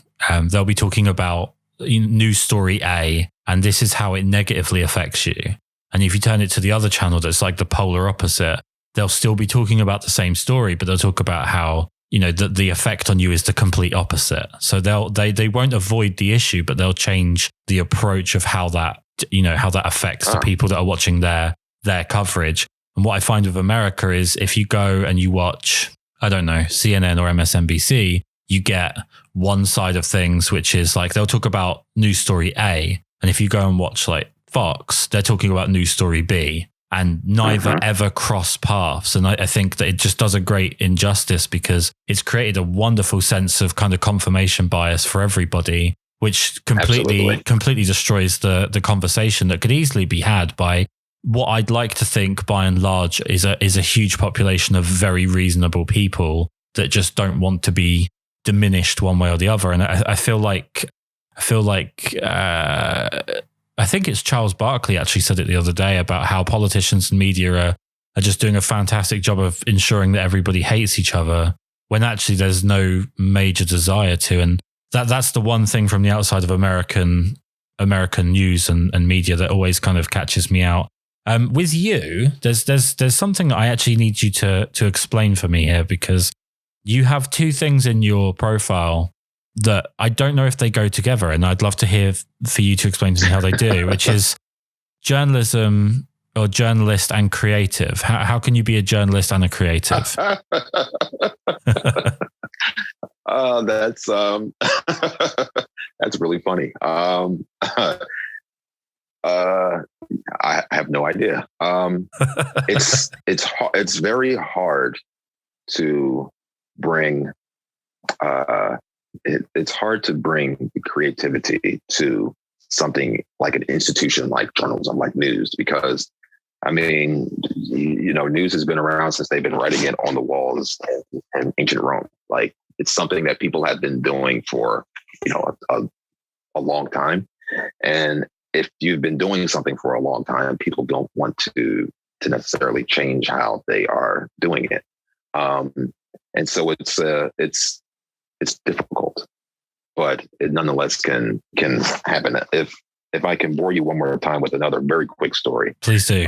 they'll be talking about news story A, and this is how it negatively affects you. And if you turn it to the other channel, that's like the polar opposite, they'll still be talking about the same story, but they'll talk about how, the effect on you is the complete opposite. So they won't avoid the issue, but they'll change the approach of how that affects the people that are watching their coverage. And what I find with America is, if you go and you watch, I don't know, CNN or MSNBC, you get one side of things, which is like, they'll talk about news story A. And if you go and watch like Fox, they're talking about news story B, and neither ever cross paths. And I think that it just does a great injustice, because it's created a wonderful sense of kind of confirmation bias for everybody, which completely destroys the conversation that could easily be had by what I'd like to think, by and large, is a huge population of very reasonable people that just don't want to be diminished one way or the other. And I feel like I think it's Charles Barkley actually said it the other day about how politicians and media are just doing a fantastic job of ensuring that everybody hates each other, when actually there's no major desire to. And that's the one thing from the outside of American news and media that always kind of catches me out. With you, there's something I actually need you to explain for me here, because you have two things in your profile that I don't know if they go together, and I'd love to hear for you to explain to me how they do, which is journalism, or journalist and creative. How can you be a journalist and a creative? That's that's really funny. I have no idea. It's very hard to bring. It's hard to bring creativity to something like an institution like journalism, like news, because I mean, news has been around since they've been writing it on the walls in ancient Rome. Like, it's something that people have been doing for, a long time. And if you've been doing something for a long time, people don't want to necessarily change how they are doing it. And so it's difficult, but it nonetheless can happen. If I can bore you one more time with another very quick story, please do.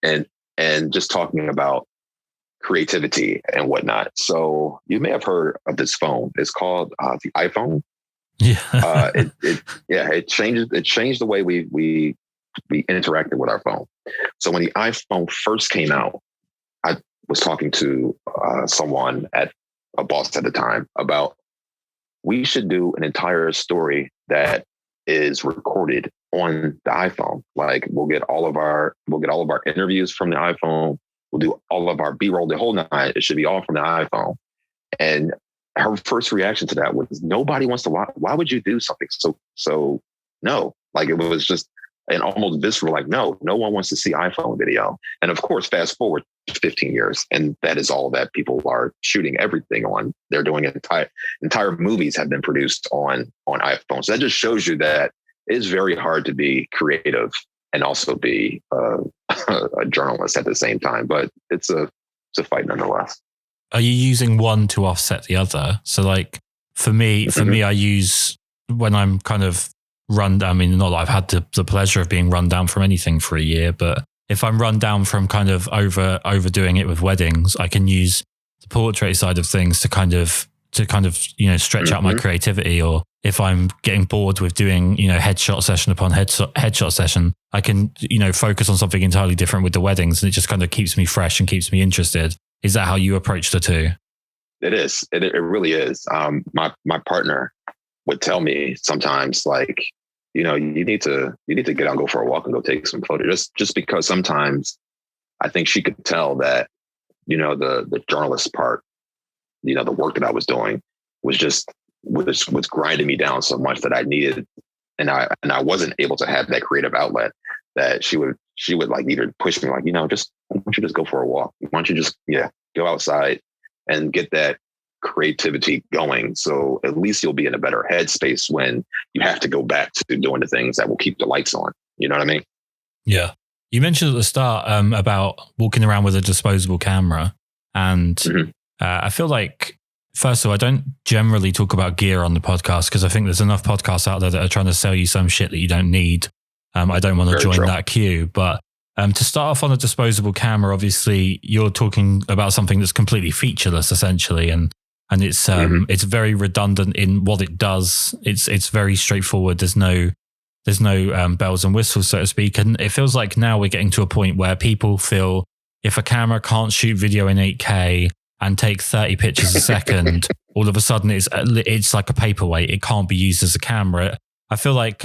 And just talking about creativity and whatnot. So you may have heard of this phone. It's called the iPhone. Yeah. It changed the way we interacted with our phone. So when the iPhone first came out, I was talking to someone at a boss at the time about, we should do an entire story that is recorded on the iPhone. Like, we'll get all of our interviews from the iPhone. We'll do all of our B-roll, the whole night. It should be all from the iPhone. And her first reaction to that was, nobody wants to watch. Why would you do something so no? Like, it was just an almost visceral, like, no one wants to see iPhone video. And of course, fast forward 15 years, and that is all that people are shooting everything on. They're doing entire movies have been produced on iPhones. So that just shows you that it's very hard to be creative and also be a journalist at the same time. But it's a fight nonetheless. Are you using one to offset the other? So, like, for me, I use, when I'm kind of run down, I mean, not that I've had the pleasure of being run down from anything for a year, but if I'm run down from kind of overdoing it with weddings, I can use the portrait side of things to kind of stretch out my creativity. Or if I'm getting bored with doing, headshot session upon headshot session, I can, focus on something entirely different with the weddings, and it just kind of keeps me fresh and keeps me interested. Is that how you approach the two? It is. It really is. My partner would tell me sometimes, like, you need to get out and go for a walk and go take some photos. Just because sometimes I think she could tell that, the journalist part, the work that I was doing was grinding me down so much that I needed, and I wasn't able to have that creative outlet, that she would like either push me, like, just, why don't you just go for a walk? Why don't you just, go outside and get that creativity going. So at least you'll be in a better headspace when you have to go back to doing the things that will keep the lights on. You know what I mean? Yeah. You mentioned at the start about walking around with a disposable camera. And I feel like, first of all, I don't generally talk about gear on the podcast, because I think there's enough podcasts out there that are trying to sell you some shit that you don't need. I don't want to join that queue. But to start off on a disposable camera, obviously you're talking about something that's completely featureless, essentially, and it's very redundant in what it does. It's very straightforward. There's no bells and whistles, so to speak. And it feels like now we're getting to a point where people feel, if a camera can't shoot video in 8K and take 30 pictures a second, all of a sudden it's like a paperweight. It can't be used as a camera. I feel like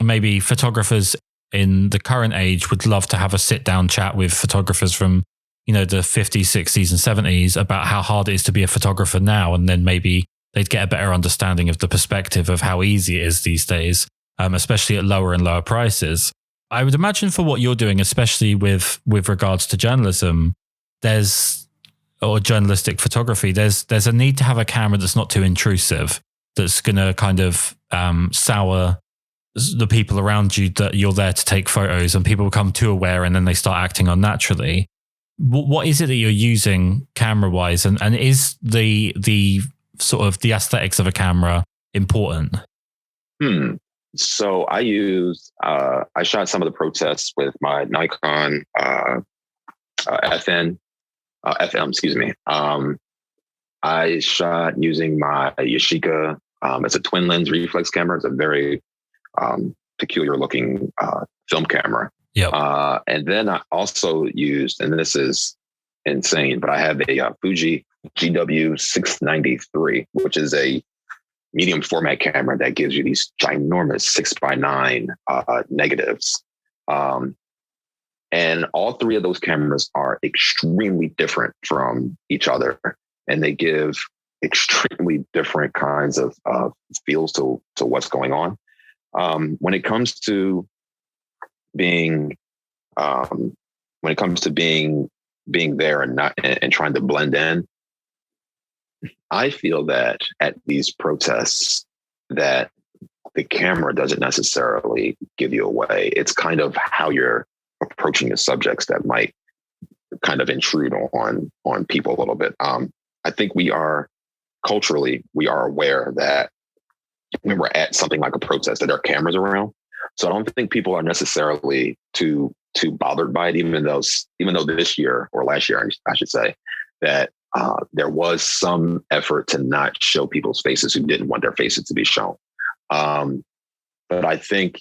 maybe photographers in the current age would love to have a sit-down chat with photographers from, the 50s, 60s and 70s about how hard it is to be a photographer now. And then maybe they'd get a better understanding of the perspective of how easy it is these days, especially at lower and lower prices. I would imagine for what you're doing, especially with regards to journalism, or journalistic photography, there's a need to have a camera that's not too intrusive, that's going to kind of sour the people around you that you're there to take photos, and people become too aware and then they start acting unnaturally. What is it that you're using camera-wise, and is the sort of the aesthetics of a camera important? So I shot some of the protests with my Nikon FM, excuse me. I shot using my Yashica. It's a twin lens reflex camera. It's a very peculiar looking film camera. Yep. And then I also used, and this is insane, but I have a Fuji GW 693, which is a medium format camera that gives you these ginormous 6x9 negatives. And all three of those cameras are extremely different from each other, and they give extremely different kinds of feels to what's going on. When it comes to being when it comes to being there and not and trying to blend in, I feel that at these protests that the camera doesn't necessarily give you away. It's kind of how you're approaching the subjects that might kind of intrude on people a little bit. I think we are aware that when we're at something like a protest, that there are cameras around. So I don't think people are necessarily too bothered by it, even though this year or last year, I should say, that there was some effort to not show people's faces who didn't want their faces to be shown. But I think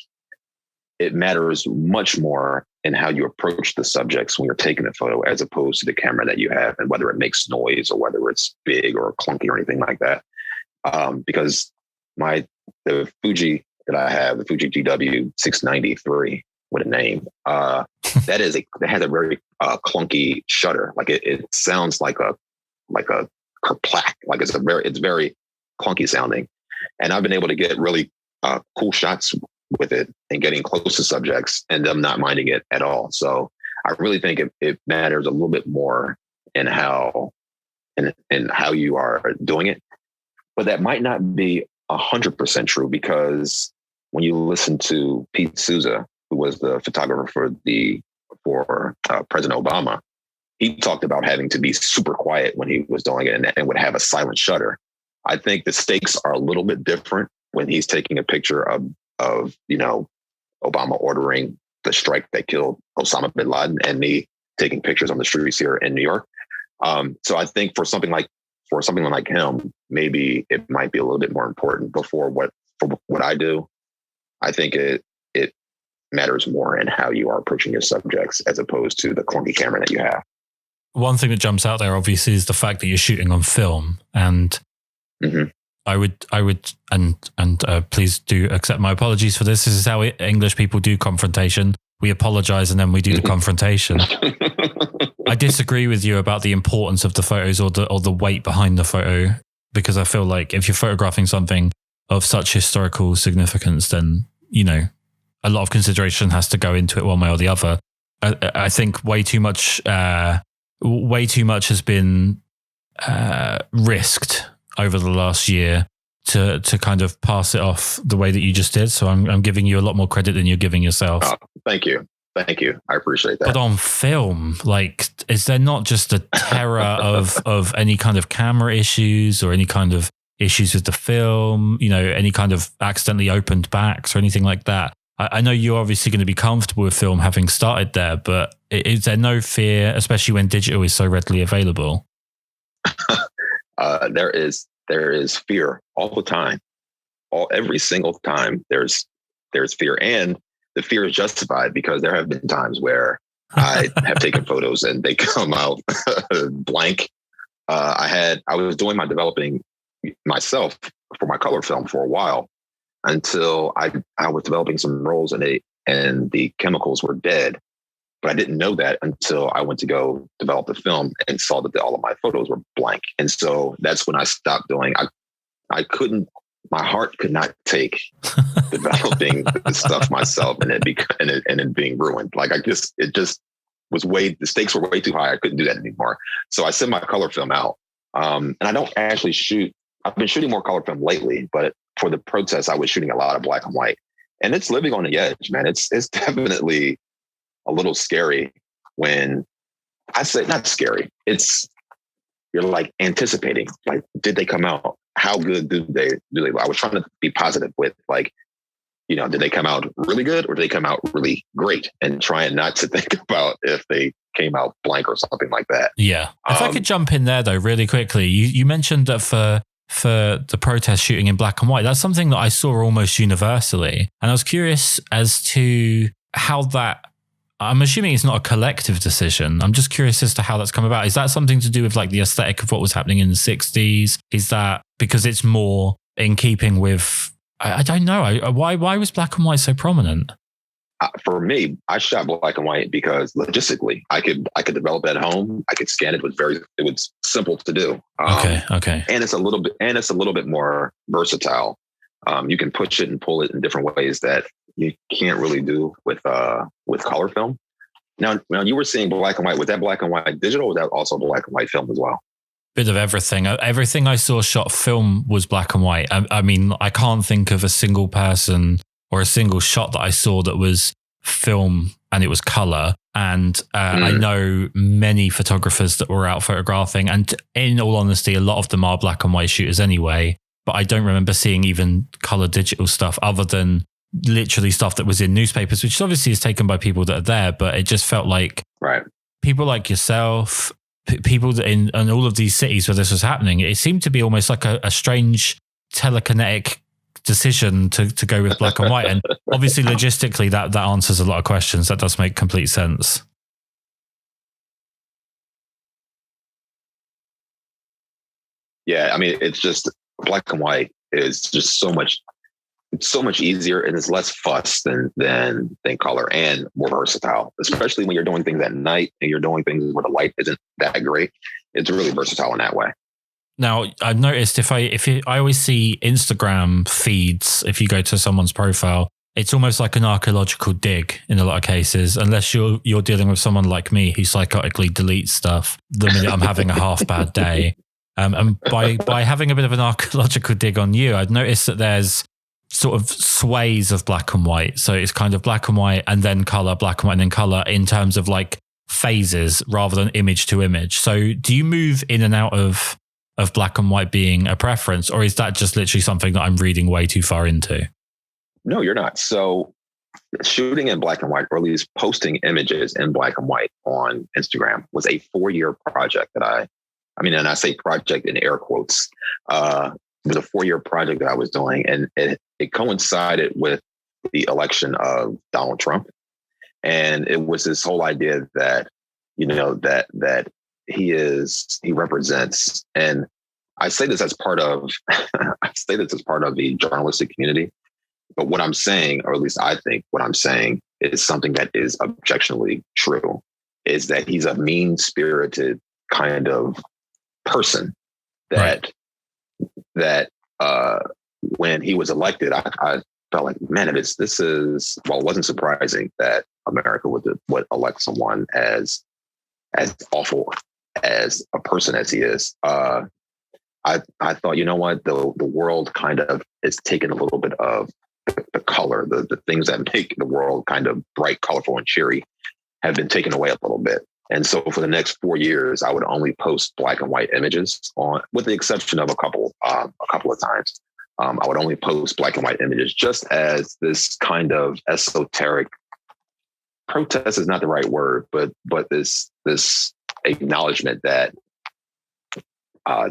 it matters much more in how you approach the subjects when you're taking a photo, as opposed to the camera that you have and whether it makes noise or whether it's big or clunky or anything like that. Because the Fuji that I have, the Fuji Gw 693 with a name, that has a very clunky shutter. Like it sounds like a kerplack. Like it's very clunky sounding. And I've been able to get really cool shots with it and getting close to subjects and them not minding it at all. So I really think it matters a little bit more in how you are doing it. But that might not be 100% true, because when you listen to Pete Souza, who was the photographer for President Obama, he talked about having to be super quiet when he was doing it and would have a silent shutter. I think the stakes are a little bit different when he's taking a picture of Obama ordering the strike that killed Osama bin Laden and me taking pictures on the streets here in New York. So I think for something like him, maybe it might be a little bit more important. For what I do, I think it matters more in how you are approaching your subjects as opposed to the clunky camera that you have. One thing that jumps out there, obviously, is the fact that you're shooting on film, and I would, and please do accept my apologies for this. This is how English people do confrontation. We apologize and then we do the confrontation. I disagree with you about the importance of the photos or the weight behind the photo, because I feel like if you're photographing something of such historical significance, then, a lot of consideration has to go into it one way or the other. I think way too much has been risked over the last year to kind of pass it off the way that you just did. So I'm giving you a lot more credit than you're giving yourself. Oh, thank you. I appreciate that. But on film, is there not just a terror of any kind of camera issues or any kind of issues with the film, any kind of accidentally opened backs or anything like that? I know you're obviously going to be comfortable with film having started there, but is there no fear, especially when digital is so readily available? There is fear all the time. Every single time there's fear, and the fear is justified because there have been times where I have taken photos and they come out blank. I was doing my developing myself for my color film for a while until I was developing some rolls and the chemicals were dead. But I didn't know that until I went to go develop the film and saw that all of my photos were blank. And so that's when I stopped doing. My heart could not take developing the stuff myself and it being ruined. It just was the stakes were way too high. I couldn't do that anymore. So I sent my color film out. And I don't actually shoot. I've been shooting more color film lately, but for the protests, I was shooting a lot of black and white, and it's living on the edge, man. It's definitely a little scary when I say not scary. You're like anticipating, like, did they come out? How good do they? I was trying to be positive with did they come out really good or did they come out really great? And trying not to think about if they came out blank or something like that. Yeah. If I could jump in there though, really quickly, you mentioned that for the protest shooting in black and white, that's something that I saw almost universally. And I was curious as to how that, I'm assuming it's not a collective decision. I'm just curious as to how that's come about. Is that something to do with the aesthetic of what was happening in the 60s? Is that because it's more in keeping with, I don't know. Why was black and white so prominent? For me, I shot black and white because logistically, I could develop at home. I could scan it. It was simple to do. Okay. And it's a little bit more versatile. You can push it and pull it in different ways that you can't really do with color film. Now you were seeing black and white. Was that black and white digital, or was that also black and white film as well? Bit of everything. Everything I saw shot film was black and white. I mean, I can't think of a single person or a single shot that I saw that was film and it was color. And I know many photographers that were out photographing, and in all honesty, a lot of them are black and white shooters anyway. But I don't remember seeing even color digital stuff other than literally stuff that was in newspapers, which obviously is taken by people that are there. But it just felt like people like yourself, people that in all of these cities where this was happening, it seemed to be almost like a strange telekinetic decision to go with black and white. And obviously logistically that answers a lot of questions. That does make complete sense. Yeah, I mean, it's just black and white is just so much easier, and it's less fuss than color, and more versatile, especially when you're doing things at night and you're doing things where the light isn't that great. It's really versatile in that way. Now, I've noticed I always see Instagram feeds, if you go to someone's profile, it's almost like an archaeological dig in a lot of cases, unless you're dealing with someone like me who psychotically deletes stuff the minute I'm having a half bad day. And by having a bit of an archaeological dig on you, I've noticed that there's sort of sways of black and white. So it's kind of black and white and then color, black and white and then color, in terms of like phases rather than image to image. So do you move in and out of black and white being a preference, or is that just literally something that I'm reading way too far into? No, you're not. So shooting in black and white, or at least posting images in black and white on Instagram, was a 4-year project that and I say project in air quotes. It was a 4-year project that I was doing, and it coincided with the election of Donald Trump. And it was this whole idea that, that he represents, and I say this as part of the journalistic community. But what I'm saying, or at least I think what I'm saying, is something that is objectionably true, is that he's a mean-spirited kind of person that when he was elected, I felt like, man, it wasn't surprising that America would elect someone as awful as a person as he is. I thought, you know what, the world kind of is taking a little bit of the color, the things that make the world kind of bright, colorful, and cheery have been taken away a little bit. And so for the next 4 years, I would only post black and white images with the exception of a couple of times. I would only post black and white images just as this kind of esoteric protest is not the right word, but this acknowledgement that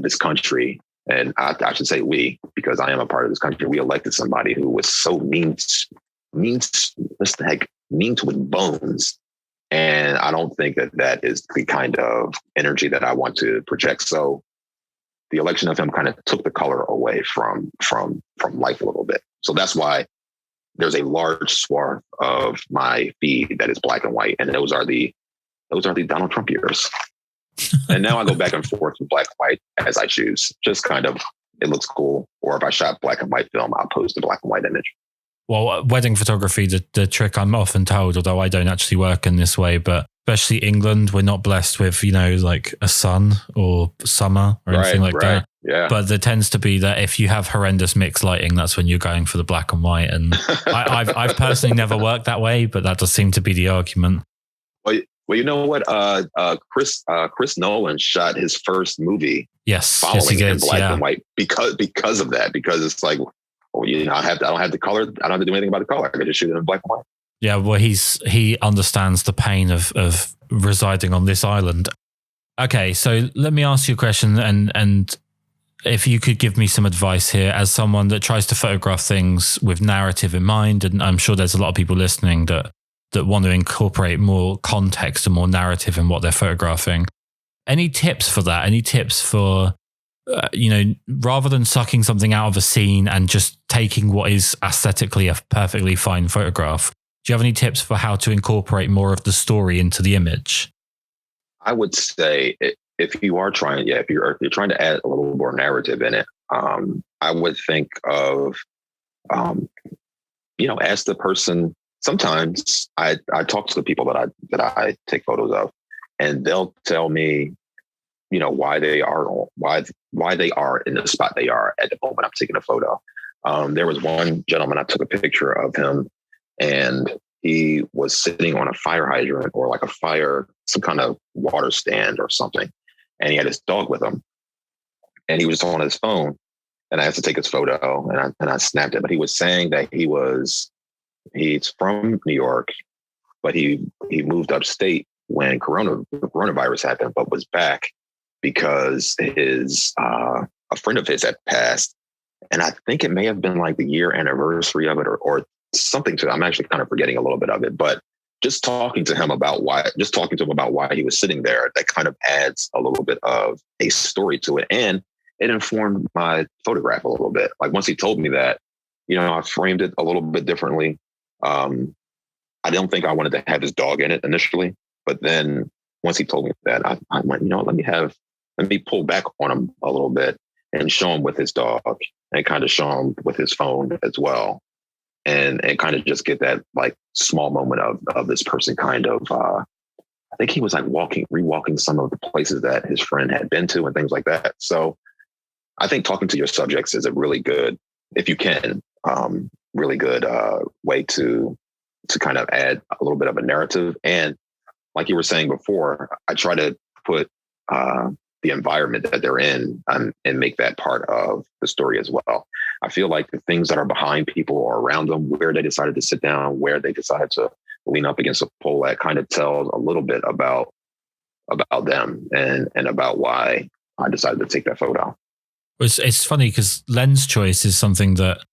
this country, and I should say we, because I am a part of this country, we elected somebody who was so mean to with bones. And I don't think that is the kind of energy that I want to project. So the election of him kind of took the color away from life a little bit. So that's why there's a large swath of my feed that is black and white. And those are the Donald Trump years. And now I go back and forth from black and white as I choose. Just kind of, it looks cool. Or if I shot black and white film, I'll post a black and white image. Well, wedding photography, the trick I'm often told, although I don't actually work in this way, but especially England, we're not blessed with, like a sun or summer or anything like that. Yeah. But there tends to be that if you have horrendous mixed lighting, that's when you're going for the black and white. And I've personally never worked that way, but that does seem to be the argument. Well, you know what? Kris Nolan shot his first movie. Yes, following he did, in black and white because of that. Because it's like, I don't have the color. I don't have to do anything about the color. I can just shoot it in black and white. Yeah, well, he understands the pain of residing on this island. Okay, so let me ask you a question, and if you could give me some advice here as someone that tries to photograph things with narrative in mind, and I'm sure there's a lot of people listening that want to incorporate more context and more narrative in what they're photographing. Any tips for that? Any tips for, rather than sucking something out of a scene and just taking what is aesthetically a perfectly fine photograph? Do you have any tips for how to incorporate more of the story into the image? I would say if you're trying to add a little more narrative in it, I would think of, ask the person sometimes I talk to the people that I take photos of, and they'll tell me, why they are in the spot they are at the moment I'm taking a photo. There was one gentleman, I took a picture of him, and he was sitting on a fire hydrant or like some kind of water stand or something. And he had his dog with him, and he was on his phone, and I had to take his photo, and I snapped it. But he was saying that he's from New York, but he moved upstate when coronavirus happened, but was back because a friend of his had passed. And I think it may have been like the year anniversary of it or something to it. I'm actually kind of forgetting a little bit of it, but just talking to him about why he was sitting there, that kind of adds a little bit of a story to it. And it informed my photograph a little bit. Like once he told me that, I framed it a little bit differently. I don't think I wanted to have his dog in it initially, but then once he told me that, I went, let me pull back on him a little bit and show him with his dog and kind of show him with his phone as well. And kind of just get that like small moment of this person kind of, I think he was like rewalking some of the places that his friend had been to and things like that. So I think talking to your subjects is a really good, if you can, really good way to kind of add a little bit of a narrative. And like you were saying before, I try to put the environment that they're in and make that part of the story as well. I feel like the things that are behind people or around them, where they decided to sit down, where they decided to lean up against a pole, that kind of tells a little bit about them and about why I decided to take that photo. It's funny because lens choice is something that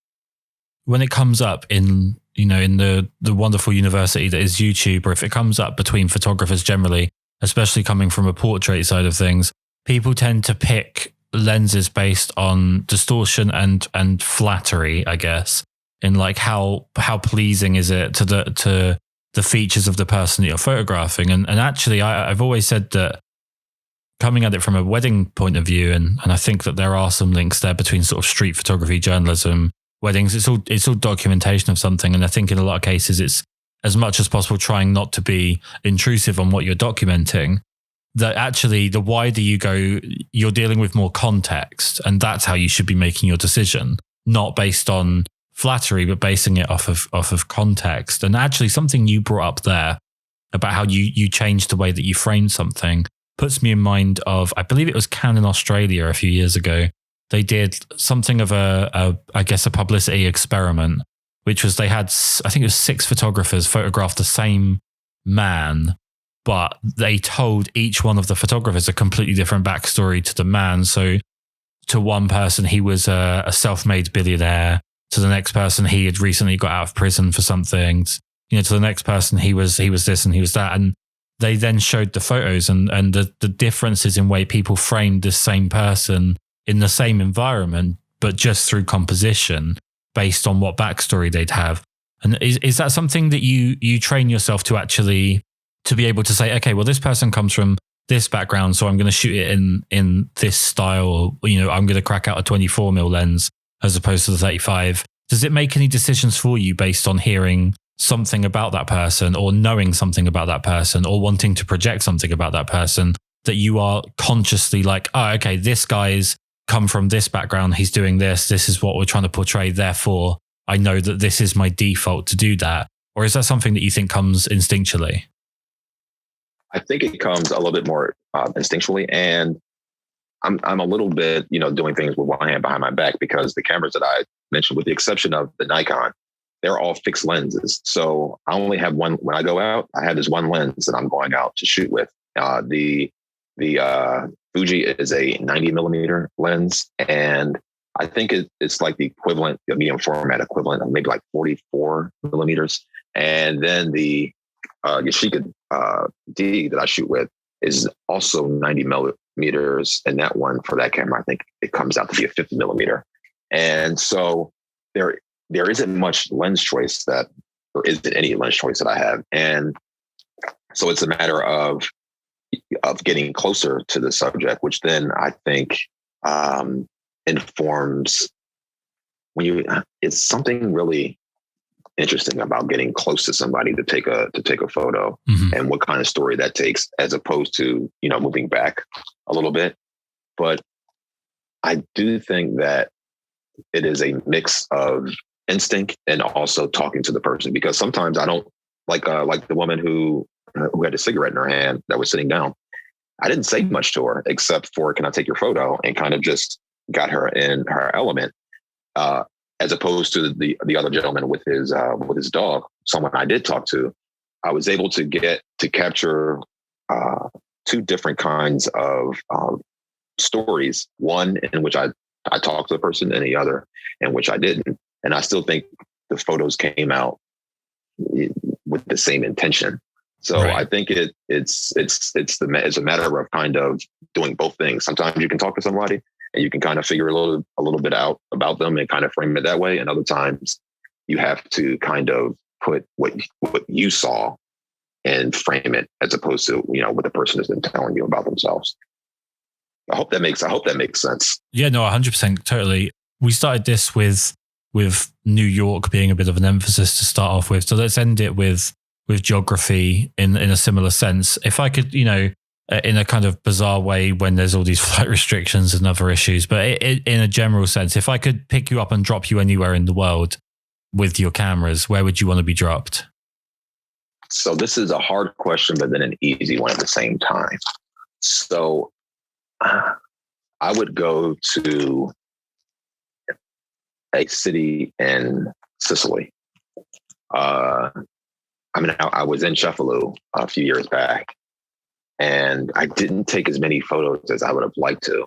when it comes up in the wonderful university that is YouTube, or if it comes up between photographers generally, especially coming from a portrait side of things, people tend to pick lenses based on distortion and flattery, I guess, in like how pleasing is it to the features of the person that you're photographing. And actually, I've always said that, coming at it from a wedding point of view, and I think that there are some links there between sort of street photography, journalism, weddings. It's all documentation of something, and I think in a lot of cases it's as much as possible trying not to be intrusive on what you're documenting. That actually, the wider you go, you're dealing with more context, and that's how you should be making your decision, not based on flattery, but basing it off of context. And actually, something you brought up there about how you changed the way that you framed something puts me in mind of, I believe it was Canon Australia a few years ago. They did something of a publicity experiment, which was they had, I think it was 6 photographers photograph the same man, but they told each one of the photographers a completely different backstory to the man. So to one person, he was a self-made billionaire. To the next person, he had recently got out of prison for something. To the next person, he was this and he was that. And they then showed the photos and the differences in way people framed the same person in the same environment, but just through composition based on what backstory they'd have. And is that something that you train yourself to actually to be able to say, okay, well, this person comes from this background, so I'm going to shoot it in this style, or, I'm going to crack out a 24mm lens as opposed to the 35. Does it make any decisions for you based on hearing something about that person or knowing something about that person or wanting to project something about that person that you are consciously like, oh, okay, this guy's come from this background, he's doing this is what we're trying to portray, therefore I know that this is my default to do that? Or is that something that you think comes instinctually? I think it comes a little bit more instinctually, and I'm a little bit, doing things with one hand behind my back, because the cameras that I mentioned, with the exception of the Nikon, they're all fixed lenses. So I only have one. When I go out, I have this one lens that I'm going out to shoot with. The Fuji is a 90mm lens, and I think it's like the equivalent, the medium format equivalent of maybe like 44mm. And then the Yashica D that I shoot with is also 90mm, and that one, for that camera, I think it comes out to be a 50mm. And so there isn't much lens choice there isn't any lens choice that I have. And so it's a matter of getting closer to the subject, which then I think informs it's something really interesting about getting close to somebody to take a photo, and what kind of story that takes, as opposed to, moving back a little bit. But I do think that it is a mix of instinct and also talking to the person, because sometimes I don't like the woman who had a cigarette in her hand that was sitting down. I didn't say much to her except for, "Can I take your photo?" and kind of just got her in her element. As opposed to the other gentleman with his dog, someone I did talk to, I was able to capture two different kinds of stories. One in which I talked to the person, and the other in which I didn't. And I still think the photos came out with the same intention. So right. I think it's a matter of kind of doing both things. Sometimes you can talk to somebody and you can kind of figure a little bit out about them and kind of frame it that way. And other times you have to kind of put what you saw and frame it, as opposed to, what the person has been telling you about themselves. I hope that makes sense. Yeah, no, 100%, totally. We started this with New York being a bit of an emphasis to start off with. So let's end it with geography in a similar sense. If I could, in a kind of bizarre way, when there's all these flight restrictions and other issues, but in a general sense, if I could pick you up and drop you anywhere in the world with your cameras, where would you want to be dropped? So this is a hard question, but then an easy one at the same time. So I would go to a city in Sicily. I was in Cefalù a few years back, and I didn't take as many photos as I would have liked to,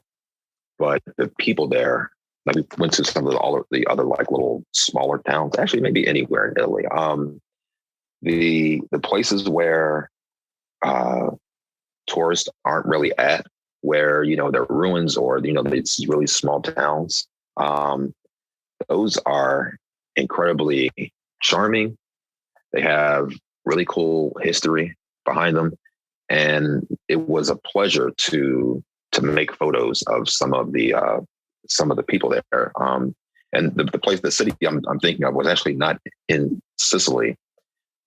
but the people there, like, we went to all of the other like little smaller towns, actually maybe anywhere in Italy. The places where tourists aren't really at, where, they're ruins, or, it's really small towns. Those are incredibly charming. They have really cool history behind them. And it was a pleasure to make photos of some of the people there. And the city I'm thinking of was actually not in Sicily.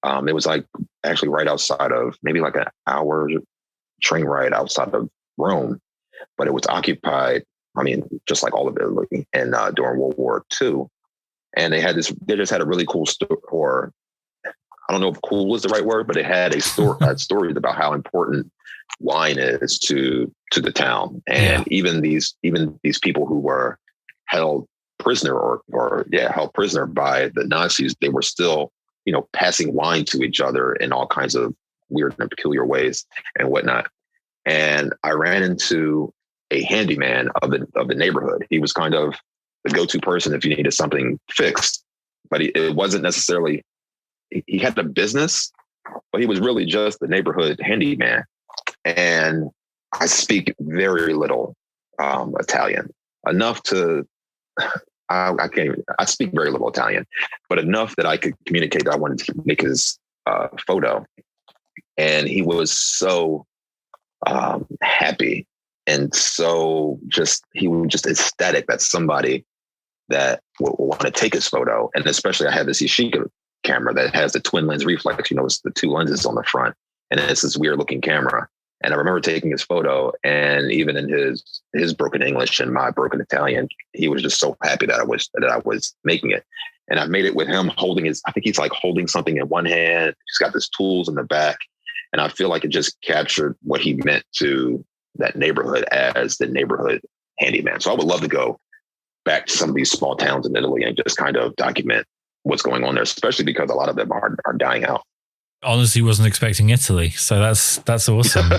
It was like actually right outside of, maybe like an hour train ride outside of Rome, but it was occupied, just like all of Italy, and during World War II. And they just had a really cool store. I don't know if cool is the right word, but it had stories about how important wine is to the town. And even these people who were held prisoner held prisoner by the Nazis, they were still, passing wine to each other in all kinds of weird and peculiar ways and whatnot. And I ran into a handyman of the neighborhood. He was kind of the go-to person if you needed something fixed, but it wasn't necessarily, he had a business, but he was really just the neighborhood handyman. And I speak very little Italian, enough to, I speak very little Italian, but enough that I could communicate that I wanted to make his photo. And he was so happy, and so he was just ecstatic that somebody that would want to take his photo. And especially I have this Yashica camera that has the twin lens reflex, it's the two lenses on the front, and it's this weird looking camera. And I remember taking his photo, and even in his broken English and my broken Italian, he was just so happy that I was making it. And I made it with him holding I think he's like holding something in one hand. He's got his tools in the back. And I feel like it just captured what he meant to that neighborhood as the neighborhood handyman. So I would love to go back to some of these small towns in Italy and just kind of document what's going on there, especially because a lot of them are dying out. Honestly, wasn't expecting Italy. So that's awesome.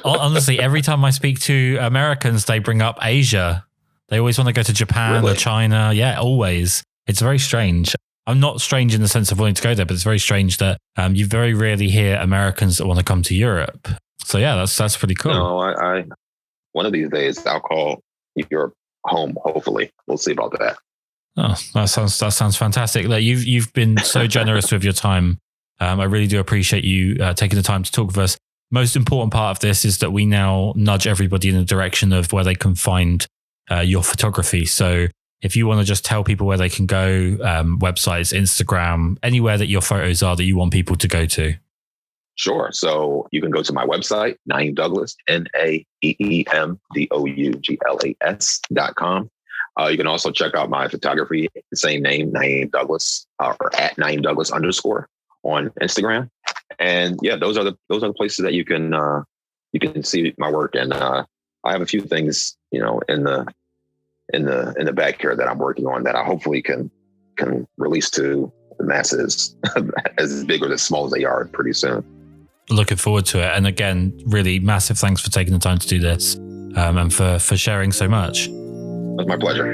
Honestly, every time I speak to Americans, they bring up Asia. They always want to go to Japan or China. Yeah, always. It's very strange. I'm not strange in the sense of wanting to go there, but it's very strange that you very rarely hear Americans that want to come to Europe. So yeah, that's pretty cool. No, I one of these days I'll call Europe home. Hopefully, we'll see about that. Oh, that sounds fantastic. Like, you've been so generous with your time. I really do appreciate you taking the time to talk with us. Most important part of this is that we now nudge everybody in the direction of where they can find your photography. So if you want to just tell people where they can go, websites, Instagram, anywhere that your photos are that you want people to go to. Sure. So you can go to my website, Naeem Douglas, NaeemDouglas.com. You can also check out my photography, the same name, Naeem Douglas, or at Naeem Douglas _ on Instagram. And yeah, those are the places that you can see my work. And I have a few things, in the back here that I'm working on that I hopefully can release to the masses as big or as small as they are pretty soon. Looking forward to it. And again, really massive thanks for taking the time to do this, and for sharing so much. It was my pleasure.